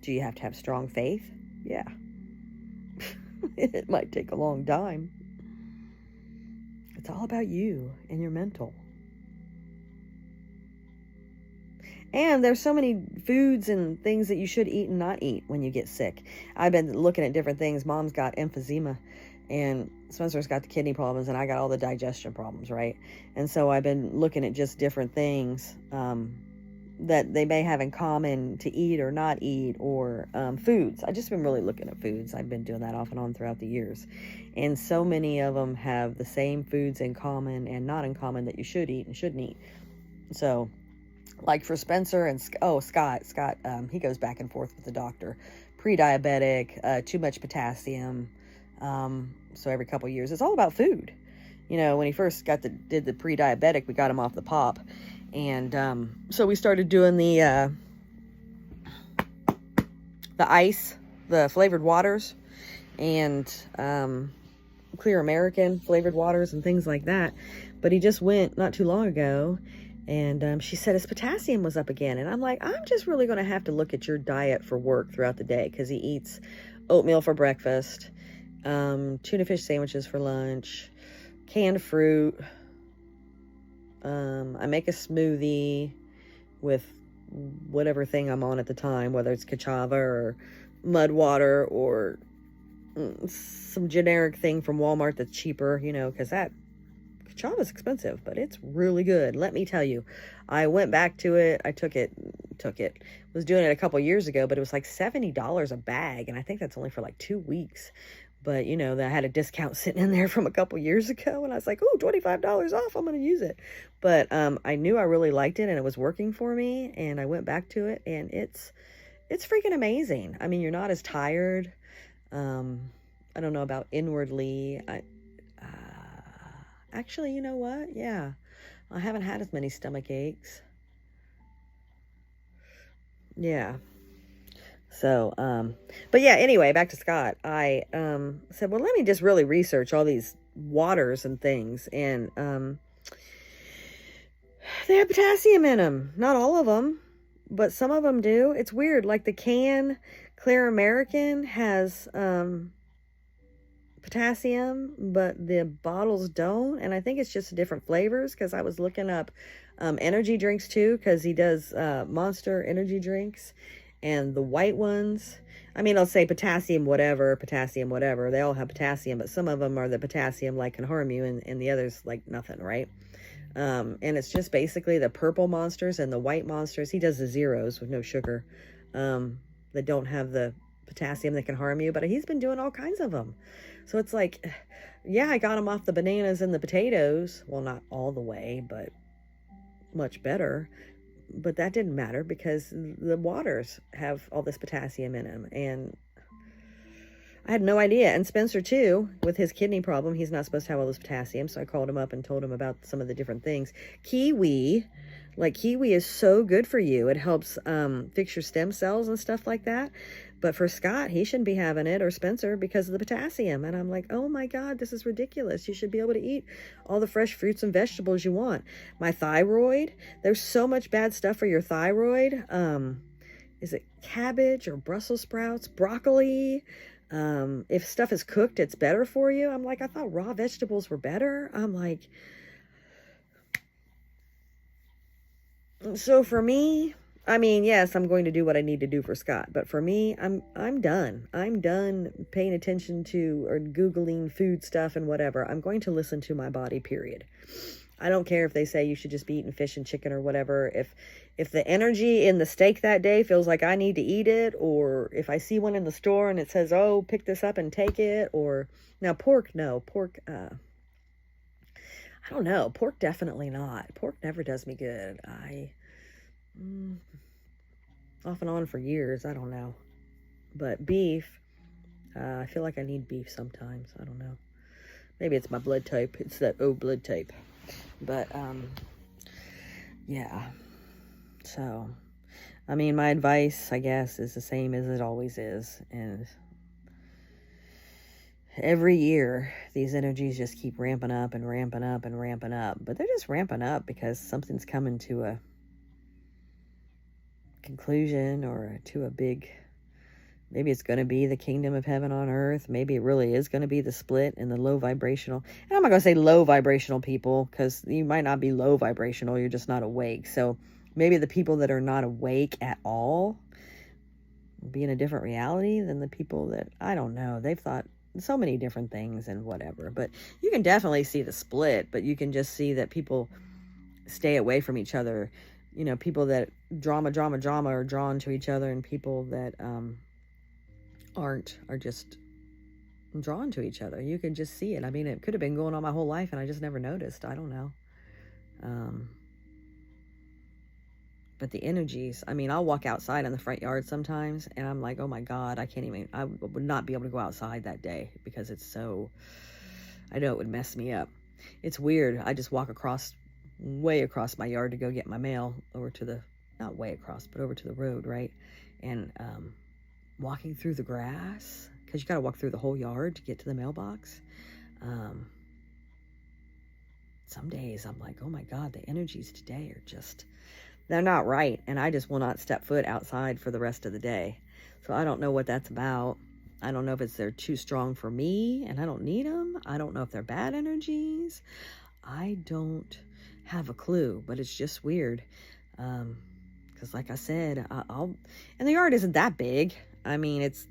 Speaker 1: Do you have to have strong faith? Yeah. It might take a long time. It's all about you and your mental. And there's so many foods and things that you should eat and not eat when you get sick. I've been looking at different things. Mom's got emphysema, and Spencer's got the kidney problems, and I got all the digestion problems, right? And so I've been looking at just different things that they may have in common to eat or not eat, or foods. I've just been really looking at foods. I've been doing that off and on throughout the years. And so many of them have the same foods in common and not in common that you should eat and shouldn't eat. So, like for Spencer and Scott, he goes back and forth with the doctor. Pre-diabetic, too much potassium. So every couple of years, it's all about food. You know, when he first did the pre-diabetic, we got him off the pop. And so we started doing the ice, the flavored waters, and Clear American flavored waters and things like that. But he just went not too long ago, and she said his potassium was up again. And I'm like, I'm just really going to have to look at your diet for work throughout the day, because he eats oatmeal for breakfast, tuna fish sandwiches for lunch, canned fruit. I make a smoothie with whatever thing I'm on at the time, whether it's Kachava or mud water or some generic thing from Walmart that's cheaper, you know, because that Kachava is expensive, but it's really good. Let me tell you, I went back to it. I took it, was doing it a couple years ago, but it was like $70 a bag. And I think that's only for like 2 weeks. But, you know, I had a discount sitting in there from a couple years ago, and I was like, oh, $25 off, I'm going to use it. But I knew I really liked it, and it was working for me, and I went back to it, and it's freaking amazing. I mean, you're not as tired. I don't know about inwardly. Actually, you know what? Yeah, I haven't had as many stomach aches. Yeah. So, but yeah, anyway, back to Scott. I said, well, let me just really research all these waters and things. And they have potassium in them. Not all of them, but some of them do. It's weird. Like the Clear American has potassium, but the bottles don't. And I think it's just different flavors, because I was looking up energy drinks too, because he does Monster energy drinks, and the white ones. I mean, I'll say potassium whatever. They all have potassium, but some of them are the potassium like can harm you, and the others like nothing, right? And it's just basically the purple Monsters and the white Monsters. He does the zeros with no sugar, that don't have the potassium that can harm you, but he's been doing all kinds of them. So it's like, yeah, I got him off the bananas and the potatoes. Well, not all the way, but much better. But that didn't matter, because the waters have all this potassium in them, and I had no idea. And Spencer too, with his kidney problem, he's not supposed to have all this potassium. So I called him up and told him about some of the different things. Kiwi is so good for you. It helps fix your stem cells and stuff like that. But for Scott, he shouldn't be having it, or Spencer, because of the potassium. And I'm like, oh my God, this is ridiculous. You should be able to eat all the fresh fruits and vegetables you want. My thyroid, there's so much bad stuff for your thyroid. Is it cabbage or Brussels sprouts, broccoli? If stuff is cooked, it's better for you. I'm like, I thought raw vegetables were better. I'm like, so for me, I mean, yes, I'm going to do what I need to do for Scott, but for me, I'm done. I'm done paying attention to or Googling food stuff and whatever. I'm going to listen to my body, period. I don't care if they say you should just be eating fish and chicken or whatever. If the energy in the steak that day feels like I need to eat it, or if I see one in the store and it says, oh, pick this up and take it, or now pork, no, pork, I don't know. Pork, definitely not. Pork never does me good. Off and on for years, I don't know. But beef, I feel like I need beef sometimes. I don't know. Maybe it's my blood type. It's that O blood type. But, yeah. So, I mean, my advice, I guess, is the same as it always is. And every year, these energies just keep ramping up and ramping up and ramping up. But they're just ramping up because something's coming to a conclusion, or to a big, maybe it's going to be the kingdom of heaven on earth. Maybe it really is going to be the split in the low vibrational. And I'm not going to say low vibrational people, because you might not be low vibrational. You're just not awake. So maybe the people that are not awake at all will be in a different reality than the people that, I don't know. They've thought so many different things and whatever. But you can definitely see the split, but you can just see that people stay away from each other. You know, people that drama are drawn to each other, and people that aren't are just drawn to each other. You can just see it. I mean, it could have been going on my whole life and I just never noticed. I don't know. But the energies, I mean, I'll walk outside in the front yard sometimes and I'm like, oh my God, I would not be able to go outside that day, because it's so, I know it would mess me up. It's weird. I just walk way across my yard to go get my mail over to the, not way across, but over to the road, right? And walking through the grass, because you got to walk through the whole yard to get to the mailbox. Some days I'm like, oh my God, the energies today are just, they're not right. And I just will not step foot outside for the rest of the day. So I don't know what that's about. I don't know if they're too strong for me and I don't need them. I don't know if they're bad energies. I don't have a clue, but it's just weird. Because like I said, and the yard isn't that big. I mean, it's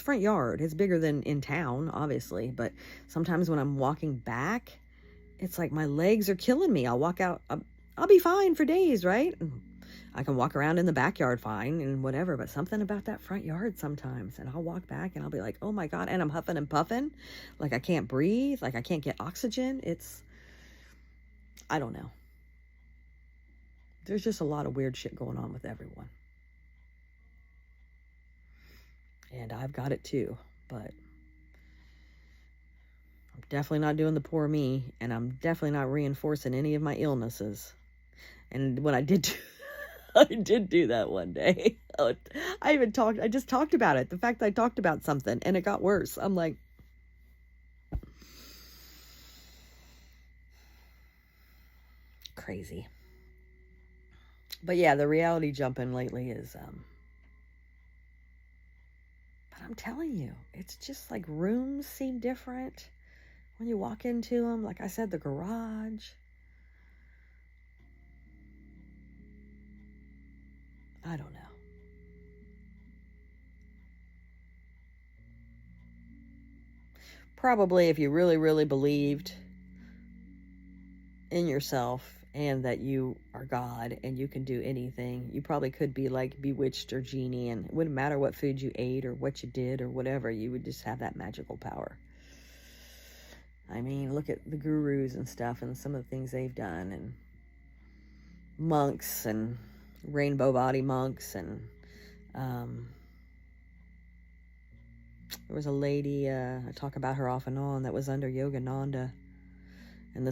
Speaker 1: front yard. It's bigger than in town, obviously. But sometimes when I'm walking back, it's like my legs are killing me. I'll walk out. I'll be fine for days, right? I can walk around in the backyard fine and whatever. But something about that front yard sometimes. And I'll walk back and I'll be like, oh my God. And I'm huffing and puffing. Like I can't breathe. Like I can't get oxygen. I don't know. There's just a lot of weird shit going on with everyone. And I've got it too, but I'm definitely not doing the poor me, and I'm definitely not reinforcing any of my illnesses. And when I did I did do that one day. I just talked about it. The fact that I talked about something and it got worse. I'm like, crazy. But yeah, the reality jumping lately is, But I'm telling you, it's just like rooms seem different when you walk into them. Like I said, the garage. I don't know. Probably if you really, really believed in yourself and that you are God and you can do anything, you probably could be like bewitched or genie, and it wouldn't matter what food you ate or what you did or whatever, you would just have that magical power. I mean, look at the gurus and stuff and some of the things they've done, and monks and rainbow body monks, and there was a lady, I talk about her off and on, that was under Yogananda, and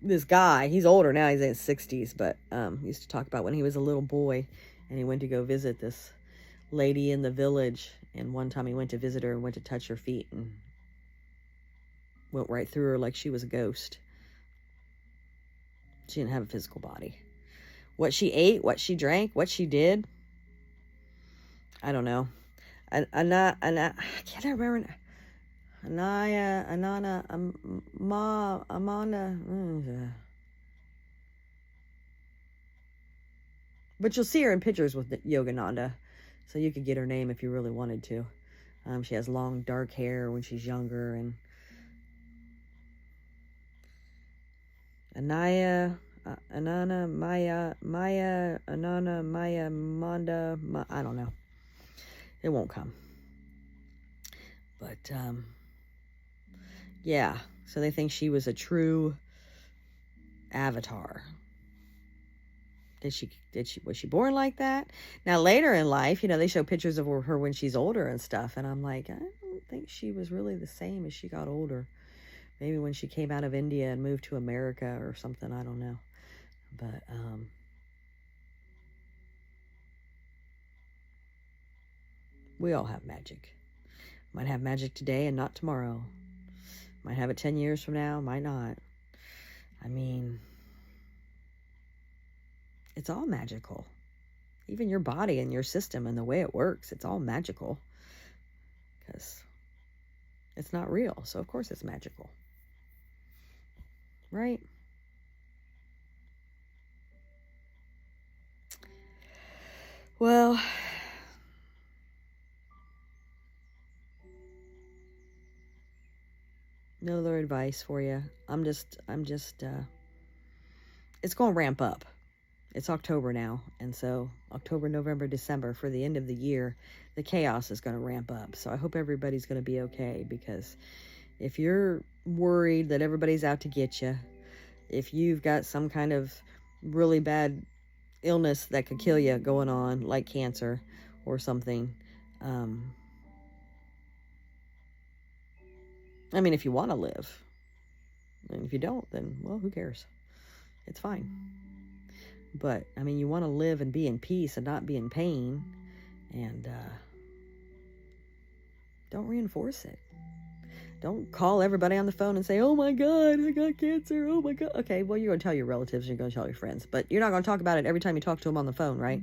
Speaker 1: this guy, he's older now, he's in his 60s, but he used to talk about when he was a little boy and he went to go visit this lady in the village, and one time he went to visit her and went to touch her feet and went right through her like she was a ghost. She didn't have a physical body. What she ate, what she drank, what she did, I don't know. I can't remember. Amanda. But you'll see her in pictures with Yogananda, so you could get her name if you really wanted to. She has long dark hair when she's younger, and Manda, I don't know. It won't come. But, yeah. So they think she was a true avatar. Was she born like that? Now, later in life, they show pictures of her when she's older and stuff. And I'm like, I don't think she was really the same as she got older. Maybe when she came out of India and moved to America or something. I don't know. But, we all have magic. Might have magic today and not tomorrow. Might have it 10 years from now, might not. I mean, it's all magical. Even your body and your system and the way it works, it's all magical. Because it's not real, so of course it's magical. Right? Well, no other advice for you. I'm just, it's going to ramp up. It's October now, and so October, November, December, for the end of the year, the chaos is going to ramp up. So I hope everybody's going to be okay, because if you're worried that everybody's out to get you, if you've got some kind of really bad illness that could kill you going on, like cancer or something, I mean, if you want to live, and if you don't, then, well, who cares? It's fine. But, I mean, you want to live and be in peace and not be in pain, and don't reinforce it. Don't call everybody on the phone and say, oh my God, I got cancer, oh my God. Okay, well, you're going to tell your relatives, you're going to tell your friends, but you're not going to talk about it every time you talk to them on the phone, right?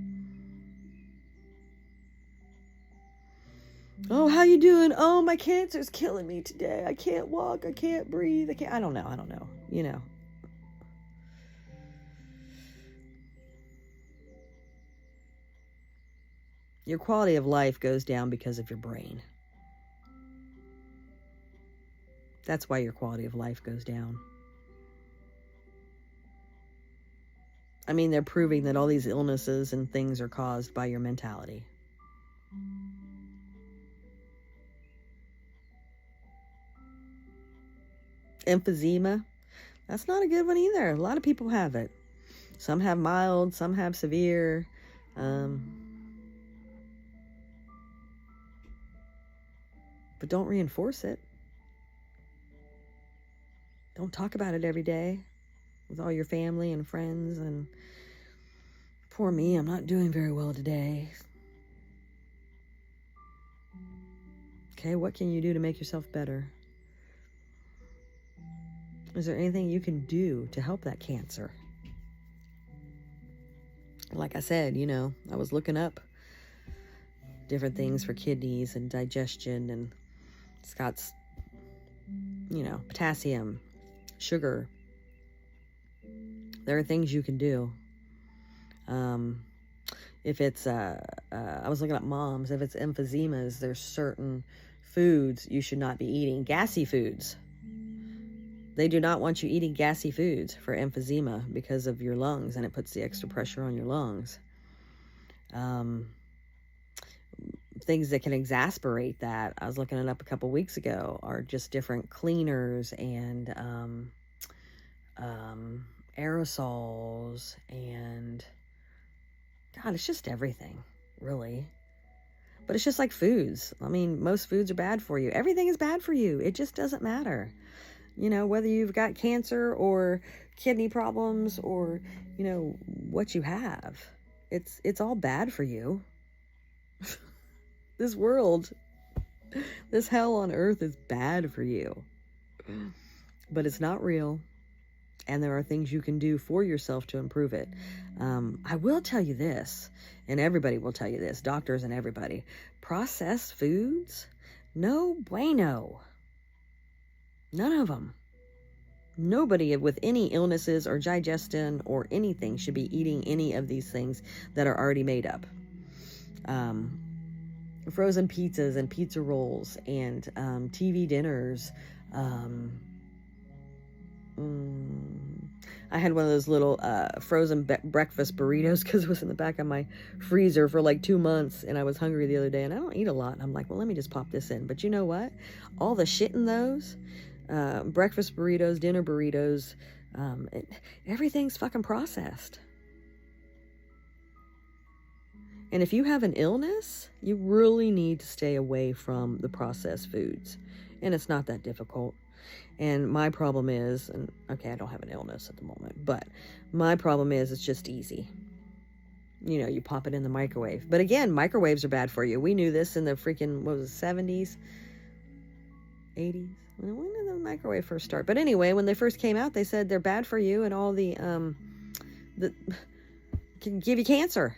Speaker 1: Oh, how you doing? Oh, my cancer's killing me today. I can't walk, I can't breathe, I don't know, Your quality of life goes down because of your brain. That's why your quality of life goes down. I mean, they're proving that all these illnesses and things are caused by your mentality. Emphysema, that's not a good one either. A lot of people have it. Some have mild, some have severe. But don't reinforce it. Don't talk about it every day with all your family and friends. And poor me, I'm not doing very well today. Okay, what can you do to make yourself better? Is there anything you can do to help that cancer? Like I said, I was looking up different things for kidneys and digestion, and it's got, potassium, sugar. There are things you can do. If it's, I was looking at moms, if it's emphysemas, there's certain foods you should not be eating. Gassy foods. They do not want you eating gassy foods for emphysema because of your lungs, and it puts the extra pressure on your lungs. Things that can exasperate that, I was looking it up a couple weeks ago, are just different cleaners and aerosols, and God, it's just everything, really. But it's just like foods. I mean, most foods are bad for you. Everything is bad for you. It just doesn't matter. Whether you've got cancer or kidney problems or, what you have. It's all bad for you. This world, this hell on earth is bad for you. But it's not real. And there are things you can do for yourself to improve it. I will tell you this, and everybody will tell you this, doctors and everybody. Processed foods, no bueno. None of them. Nobody with any illnesses or digestion or anything should be eating any of these things that are already made up. Frozen pizzas and pizza rolls and TV dinners. I had one of those little frozen breakfast burritos because it was in the back of my freezer for like 2 months, and I was hungry the other day, and I don't eat a lot. And I'm like, well, let me just pop this in. But you know what? All the shit in those breakfast burritos, dinner burritos, everything's fucking processed. And if you have an illness, you really need to stay away from the processed foods. And it's not that difficult. And my problem is, and okay, I don't have an illness at the moment, but my problem is it's just easy. You pop it in the microwave. But again, microwaves are bad for you. We knew this in the freaking, 70s, 80s? When did the microwave first start? But anyway, when they first came out, they said they're bad for you, and all the can give you cancer.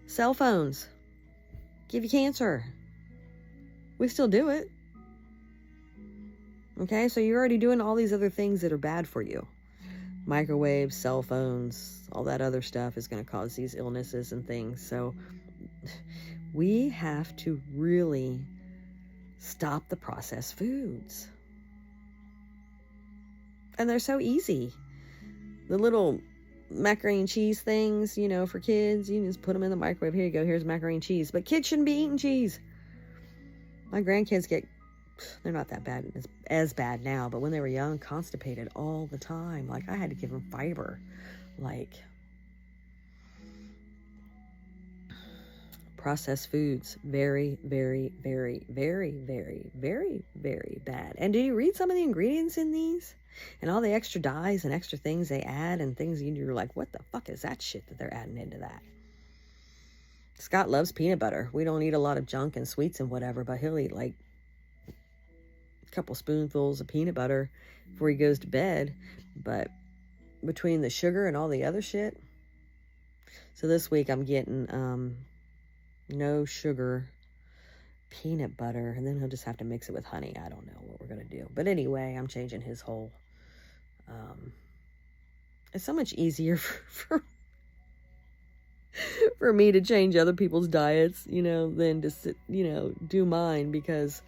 Speaker 1: Cell phones give you cancer. We still do it. Okay, so you're already doing all these other things that are bad for you. Microwaves, cell phones, all that other stuff is going to cause these illnesses and things. So we have to really stop the processed foods. And they're so easy. The little macaroni and cheese things, for kids, you just put them in the microwave. Here you go, here's macaroni and cheese. But kids shouldn't be eating cheese. My grandkids they're not that bad, as bad now, but when they were young, constipated all the time. Like, I had to give them fiber. Like, processed foods, very, very, very, very, very, very, very bad. And do you read some of the ingredients in these? And all the extra dyes and extra things they add, and things you're like, what the fuck is that shit that they're adding into that? Scott loves peanut butter. We don't eat a lot of junk and sweets and whatever, but he'll eat like a couple spoonfuls of peanut butter before he goes to bed. But between the sugar and all the other shit. So this week I'm getting no sugar peanut butter, and then he'll just have to mix it with honey. I don't know what we're going to do. But anyway, I'm changing his whole... it's so much easier for me to change other people's diets, than to sit, do mine, because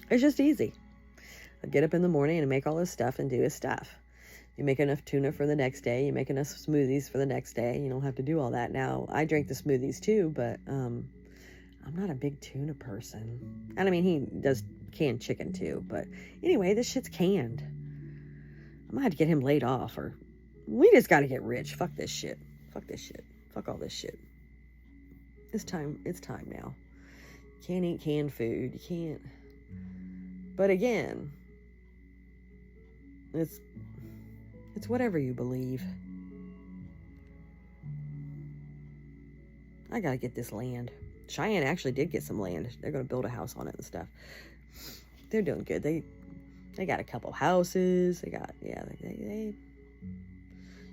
Speaker 1: it's just easy. I get up in the morning and make all this stuff and do his stuff. You make enough tuna for the next day. You make enough smoothies for the next day. You don't have to do all that. Now, I drink the smoothies too, but I'm not a big tuna person. And I mean, he does canned chicken too. But anyway, this shit's canned. I'm going to have to get him laid off, or we just got to get rich. Fuck this shit. Fuck this shit. Fuck all this shit. It's time now. You can't eat canned food. You can't. But again, it's whatever you believe. I gotta get this land. Cheyenne actually did get some land. They're gonna build a house on it and stuff. They're doing good. They got a couple houses. They got,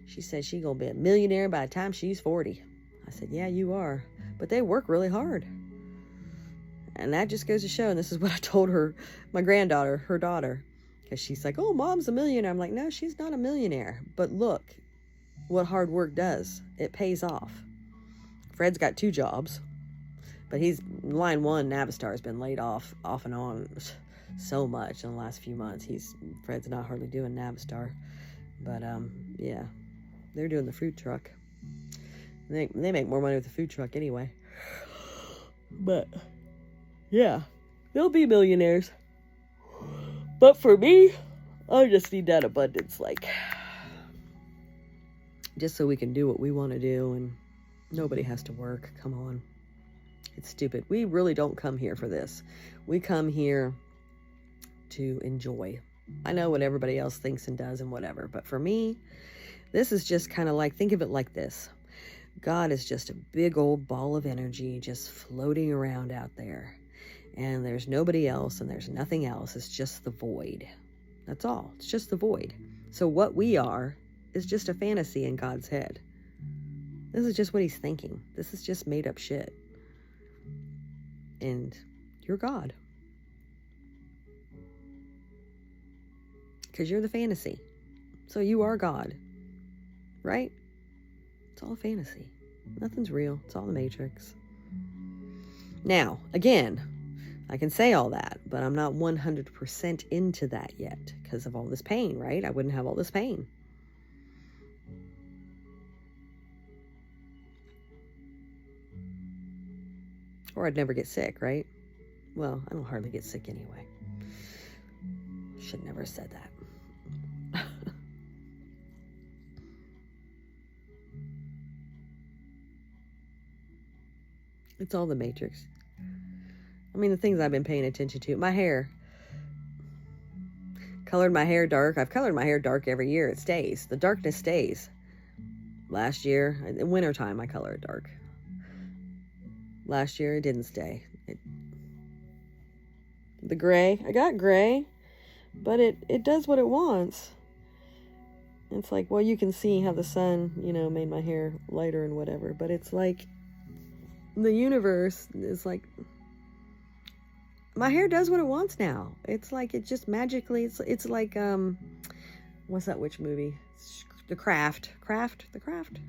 Speaker 1: she said she gonna be a millionaire by the time she's 40. I said, yeah, you are. But they work really hard. And that just goes to show, and this is what I told her, my granddaughter, her daughter, because she's like, oh, mom's a millionaire. I'm like, no, she's not a millionaire. But look what hard work does. It pays off. Fred's got 2 jobs, but he's line 1. Navistar has been laid off and on so much in the last few months. Fred's not hardly doing Navistar, but yeah, they're doing the food truck. They make more money with the food truck anyway. But yeah, they'll be millionaires. But for me, I just need that abundance, like, just so we can do what we want to do and nobody has to work. Come on. It's stupid. We really don't come here for this. We come here to enjoy. I know what everybody else thinks and does and whatever, but for me, this is just kind of like, think of it like this. God is just a big old ball of energy just floating around out there. And there's nobody else and there's nothing else. It's just the void. That's all. It's just the void. So what we are is just a fantasy in God's head. This is just what he's thinking. This is just made up shit. And you're God. Because you're the fantasy. So you are God. Right? It's all fantasy. Nothing's real. It's all the Matrix. Now, again, I can say all that, but I'm not 100% into that yet because of all this pain, right? I wouldn't have all this pain. Or I'd never get sick, right? Well, I don't hardly get sick anyway. Should never have said that. It's all the Matrix. I mean, the things I've been paying attention to. My hair. Colored my hair dark. I've colored my hair dark every year. It stays. The darkness stays. Last year, in wintertime, I color it dark. Last year, it didn't stay. The gray. I got gray, but it does what it wants. It's like, well, you can see how the sun, made my hair lighter and whatever, but it's like the universe is like, my hair does what it wants now. It's like it just magically, it's like, what's that witch movie? The Craft,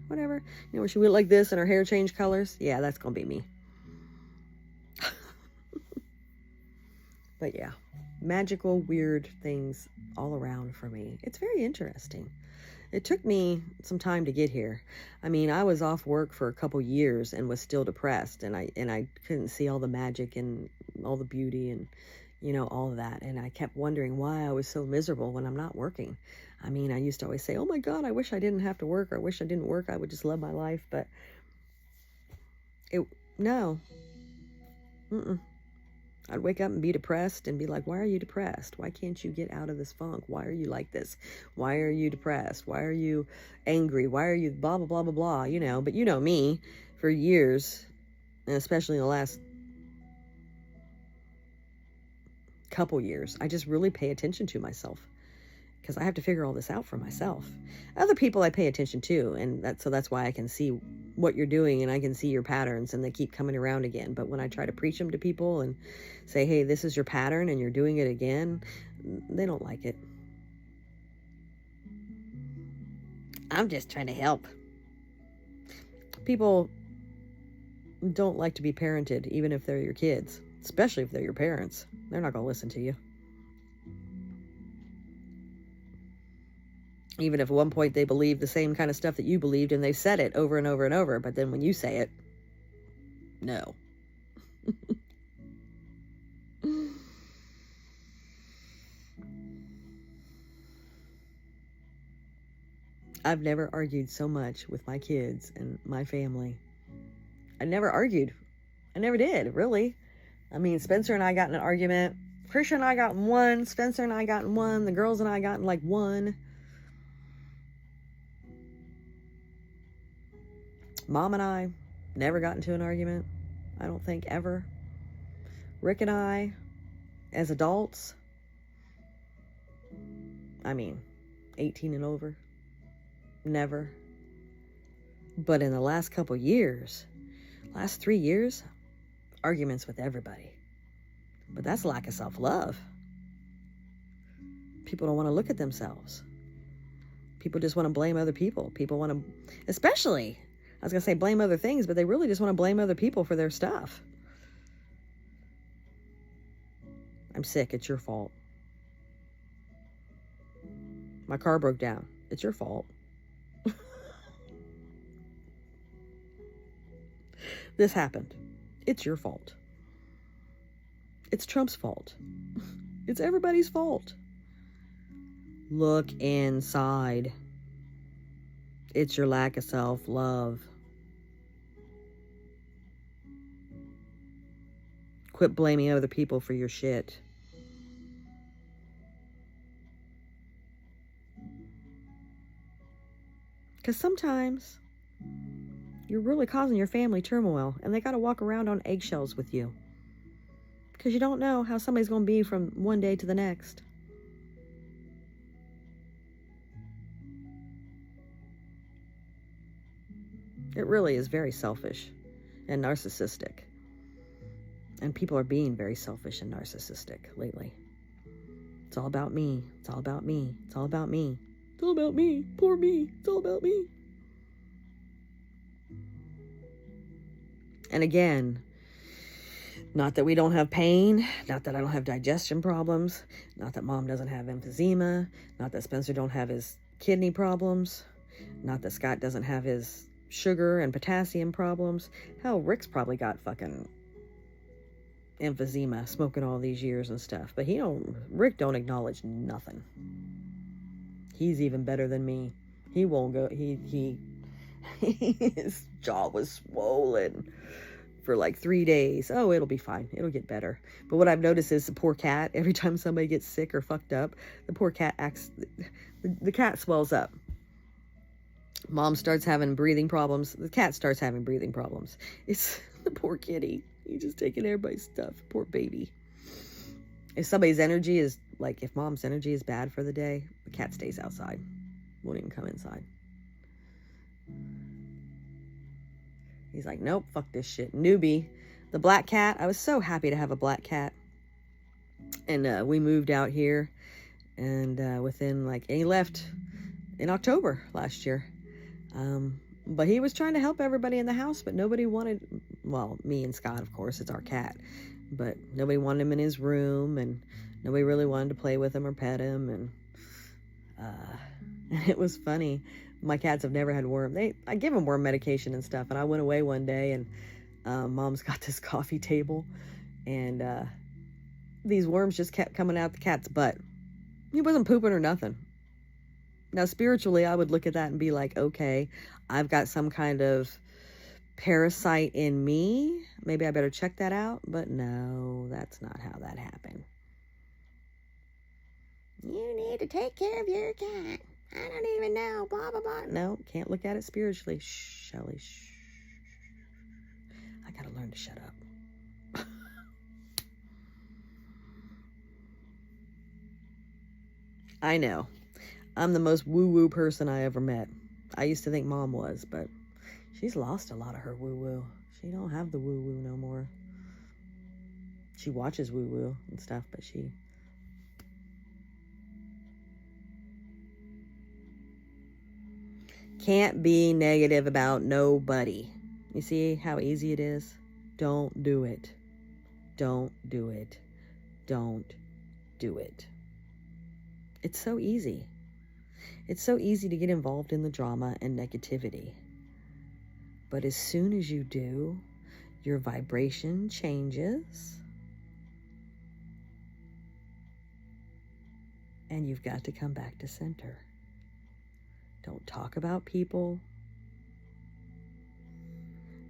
Speaker 1: whatever. Where she went like this and her hair changed colors. Yeah, that's gonna be me. But yeah, magical, weird things all around for me. It's very interesting. It took me some time to get here. I mean, I was off work for a couple years and was still depressed, and I couldn't see all the magic and all the beauty and, all of that. And I kept wondering why I was so miserable when I'm not working. I mean, I used to always say, oh my God, I wish I didn't have to work, or I wish I didn't work. I would just love my life. But no. I'd wake up and be depressed and be like, why are you depressed? Why can't you get out of this funk? Why are you like this? Why are you depressed? Why are you angry? Why are you blah, blah, blah, blah, blah, But you know me, for years, and especially in the last couple years, I just really pay attention to myself because I have to figure all this out for myself. Other people I pay attention to, and that's why I can see what you're doing and I can see your patterns and they keep coming around again. But when I try to preach them to people and say, hey, this is your pattern and you're doing it again, they don't like it. I'm just trying to help. People don't like to be parented, even if they're your kids, especially if they're your parents. They're not going to listen to you. Even if at one point they believe the same kind of stuff that you believed and they've said it over and over and over, but then when you say it, no. I've never argued so much with my kids and my family. I never argued. I never did, really. I mean, Spencer and I got in an argument. Christian and I got in one. Spencer and I got in one. The girls and I got in like one. Mom and I never got into an argument. I don't think ever. Rick and I, as adults, I mean, 18 and over. Never. But in the last couple years, last 3 years, arguments with everybody. But that's lack of self-love. People don't want to look at themselves. People just want to blame other people. People want to, especially, I was going to say blame other things, but they really just want to blame other people for their stuff. I'm sick. It's your fault. My car broke down. It's your fault. This happened. It's your fault. It's Trump's fault. It's everybody's fault. Look inside. It's your lack of self-love. Quit blaming other people for your shit. Because sometimes you're really causing your family turmoil, and they got to walk around on eggshells with you. Because you don't know how somebody's going to be from one day to the next. It really is very selfish and narcissistic. And people are being very selfish and narcissistic lately. It's all about me. It's all about me. It's all about me. It's all about me. Poor me. It's all about me. And again, not that we don't have pain, not that I don't have digestion problems, not that Mom doesn't have emphysema, not that Spencer don't have his kidney problems, not that Scott doesn't have his sugar and potassium problems. Hell, Rick's probably got fucking emphysema, smoking all these years and stuff. But Rick don't acknowledge nothing. He's even better than me. He won't go, his jaw was swollen for like 3 days. Oh, it'll be fine. It'll get better. But what I've noticed is the poor cat, every time somebody gets sick or fucked up, the poor cat the cat swells up. Mom starts having breathing problems. The cat starts having breathing problems. It's the poor kitty. He's just taking everybody's stuff. Poor baby. If somebody's energy is, like, if Mom's energy is bad for the day, the cat stays outside. Won't even come inside. He's like, nope, fuck this shit. Newbie, the black cat. I was so happy to have a black cat. And we moved out here. And he left in October last year. But he was trying to help everybody in the house, but nobody wanted, well, me and Scott, of course, it's our cat. But nobody wanted him in his room, and nobody really wanted to play with him or pet him. And it was funny. My cats have never had worm. I give them worm medication and stuff. And I went away one day, and Mom's got this coffee table, and these worms just kept coming out the cat's butt. He wasn't pooping or nothing. Now, spiritually, I would look at that and be like, okay, I've got some kind of parasite in me. Maybe I better check that out. But no, that's not how that happened. You need to take care of your cat. I don't even know, blah, blah, blah. No, can't look at it spiritually. Shh, Shelly, shh. I gotta learn to shut up. I know. I'm the most woo-woo person I ever met. I used to think Mom was, but she's lost a lot of her woo-woo. She don't have the woo-woo no more. She watches woo-woo and stuff, but she... can't be negative about nobody. You see how easy it is? Don't do it. Don't do it. Don't do it. It's so easy. It's so easy to get involved in the drama and negativity. But as soon as you do, your vibration changes. And you've got to come back to center. Don't talk about people.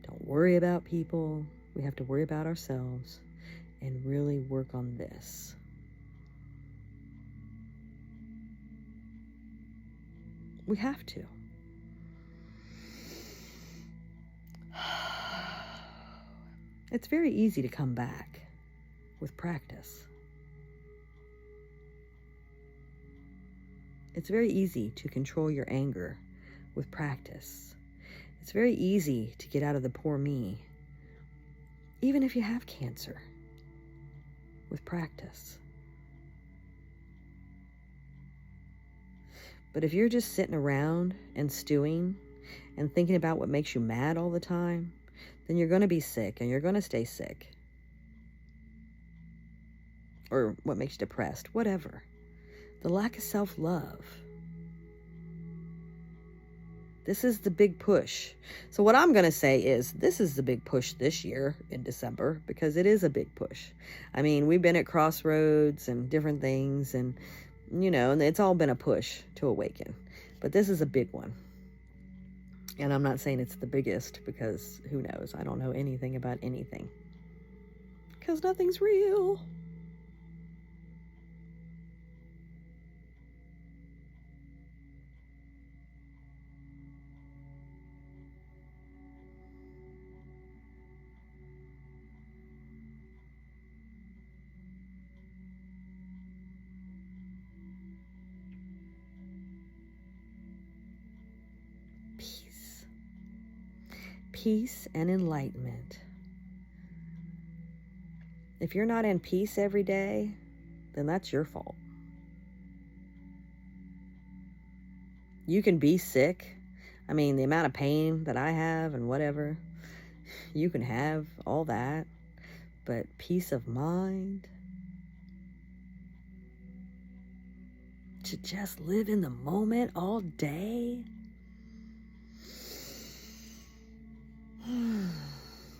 Speaker 1: Don't worry about people. We have to worry about ourselves and really work on this. We have to. It's very easy to come back with practice. It's very easy to control your anger with practice. It's very easy to get out of the poor me, even if you have cancer, with practice. But if you're just sitting around and stewing and thinking about what makes you mad all the time, then you're going to be sick and you're going to stay sick. Or what makes you depressed, whatever. The lack of self-love. This is the big push. So what I'm going to say is this is the big push this year in December, because it is a big push. I mean, we've been at crossroads and different things, and, you know, and it's all been a push to awaken. But this is a big one. And I'm not saying it's the biggest, because who knows? I don't know anything about anything. Because nothing's real. Peace and enlightenment. If you're not in peace every day, then that's your fault. You can be sick. I mean, the amount of pain that I have and whatever, you can have all that. But peace of mind, to just live in the moment all day,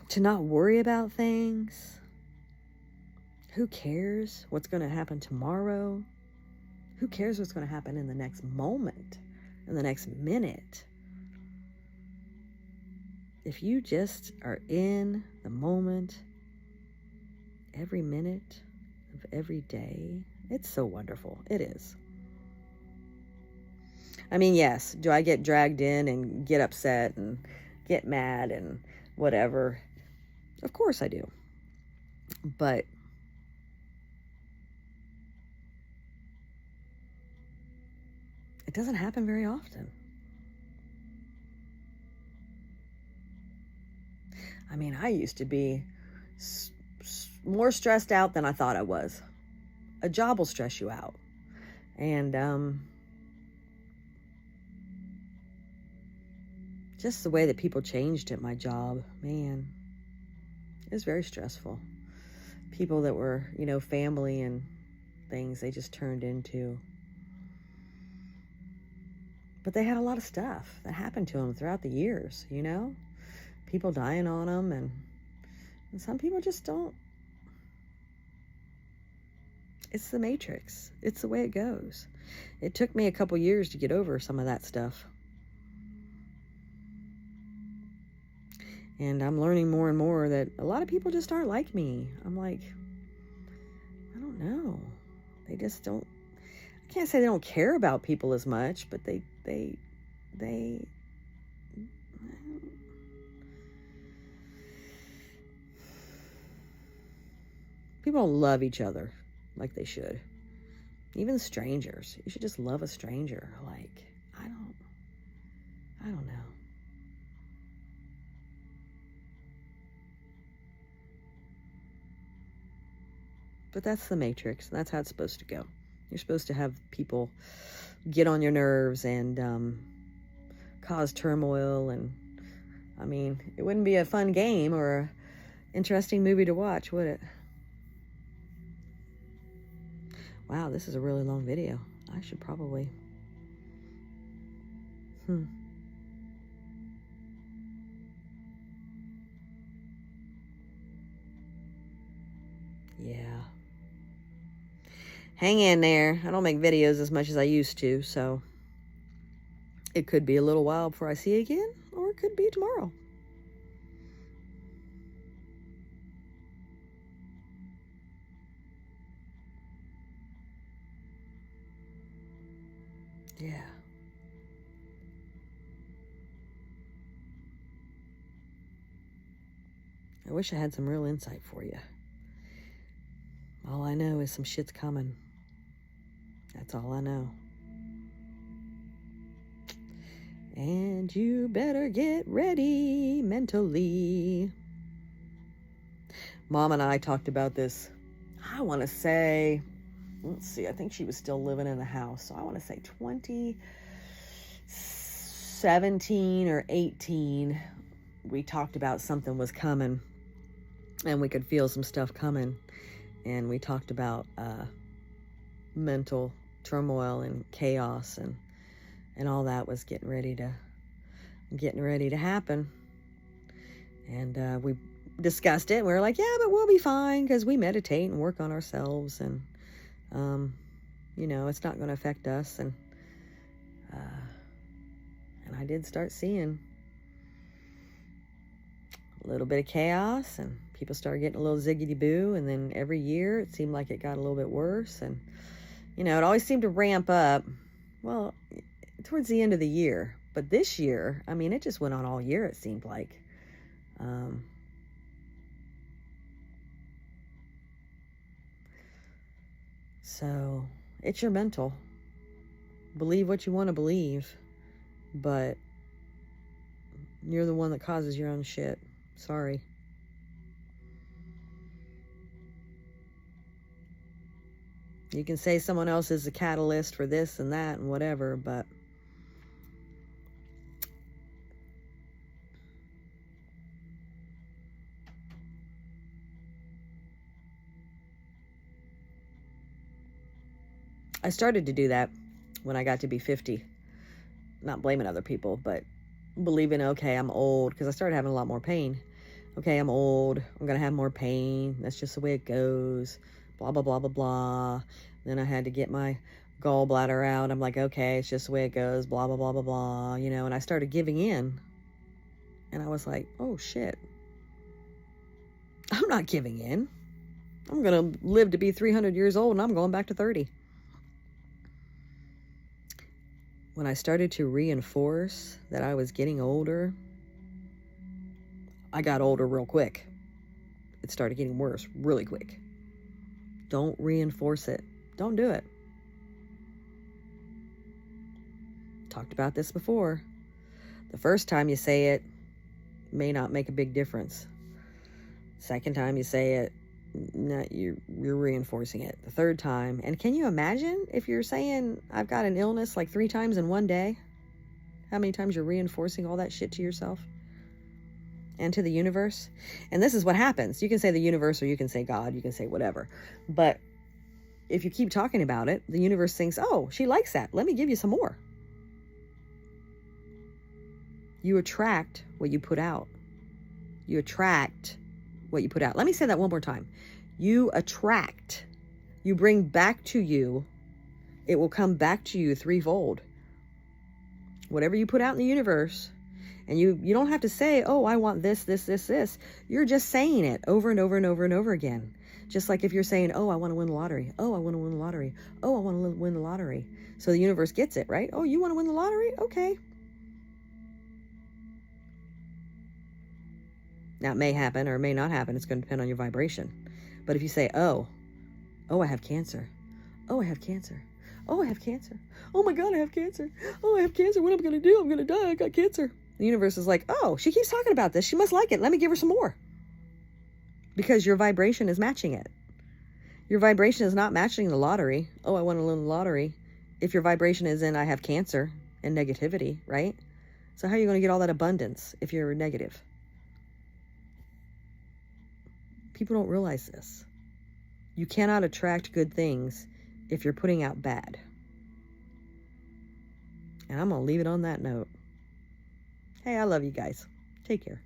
Speaker 1: to not worry about things. Who cares what's going to happen tomorrow? Who cares what's going to happen in the next moment, in the next minute? If you just are in the moment, every minute of every day, it's so wonderful. It is. I mean, yes, do I get dragged in and get upset and get mad and whatever? Of course I do. But it doesn't happen very often. I mean, I used to be more stressed out than I thought I was. A job will stress you out. And just the way that people changed at my job, man, it was very stressful. People that were, you know, family and things, they just turned into. But they had a lot of stuff that happened to them throughout the years, you know? People dying on them, and some people just don't. It's the matrix. It's the way it goes. It took me a couple years to get over some of that stuff. And I'm learning more and more that a lot of people just aren't like me. I'm like, I don't know. They just don't. I can't say they don't care about people as much, but they people don't love each other like they should. Even strangers. You should just love a stranger. Like, I don't know. But that's the matrix. That's how it's supposed to go. You're supposed to have people get on your nerves and cause turmoil. And, I mean, it wouldn't be a fun game or an interesting movie to watch, would it? Wow, this is a really long video. I should probably... Yeah. Hang in there. I don't make videos as much as I used to, so it could be a little while before I see you again, or it could be tomorrow. Yeah. I wish I had some real insight for you. All I know is some shit's coming. That's all I know. And you better get ready mentally. Mom and I talked about this, I want to say, let's see, I think she was still living in the house. So I want to say 2017 or 18, we talked about something was coming and we could feel some stuff coming. And we talked about mental turmoil and chaos and all that was getting ready to happen. And we discussed it. We were like, yeah, but we'll be fine because we meditate and work on ourselves, and it's not going to affect us. And I did start seeing a little bit of chaos, and people started getting a little ziggity boo. And then every year it seemed like it got a little bit worse, and it always seemed to ramp up. Well, towards the end of the year. But this year, I mean, it just went on all year, it seemed like. So it's your mental. Believe what you want to believe, but you're the one that causes your own shit. Sorry. You can say someone else is the catalyst for this and that and whatever, but I started to do that when I got to be 50. Not blaming other people, but believing, okay, I'm old, because I started having a lot more pain. Okay, I'm old. I'm going to have more pain. That's just the way it goes. Blah, blah, blah, blah, blah. Then I had to get my gallbladder out. I'm like, okay, it's just the way it goes. Blah, blah, blah, blah, blah. And I started giving in. And I was like, oh, shit. I'm not giving in. I'm going to live to be 300 years old, and I'm going back to 30. When I started to reinforce that I was getting older, I got older real quick. It started getting worse really quick. Don't reinforce it. Don't do it. Talked about this before. The first time you say it may not make a big difference. Second time you say it, you're reinforcing it. The third time, and can you imagine if you're saying I've got an illness like 3 times in one day? How many times you're reinforcing all that shit to yourself and to the universe? And this is what happens. You can say the universe, or you can say God, you can say whatever. But if you keep talking about it, the universe thinks, oh, she likes that. Let me give you some more. You attract what you put out. You attract what you put out. Let me say that one more time. You attract. You bring back to you. It will come back to you threefold. Whatever you put out in the universe, and you don't have to say, oh, I want this, this, this, this. You're just saying it over and over and over and over again. Just like if you're saying, oh, I want to win the lottery. Oh, I want to win the lottery. Oh, I want to win the lottery. So the universe gets it, right? Oh, you want to win the lottery? Okay. Now, it may happen or it may not happen. It's going to depend on your vibration. But if you say, oh, I have cancer. Oh, I have cancer. Oh, I have cancer. Oh my God, I have cancer. Oh, I have cancer. What am I going to do? I'm going to die. I got cancer. The universe is like, oh, she keeps talking about this. She must like it. Let me give her some more. Because your vibration is matching it. Your vibration is not matching the lottery. Oh, I want to win the lottery. If your vibration is in, I have cancer and negativity, right? So how are you going to get all that abundance if you're negative? People don't realize this. You cannot attract good things if you're putting out bad. And I'm going to leave it on that note. Hey, I love you guys. Take care.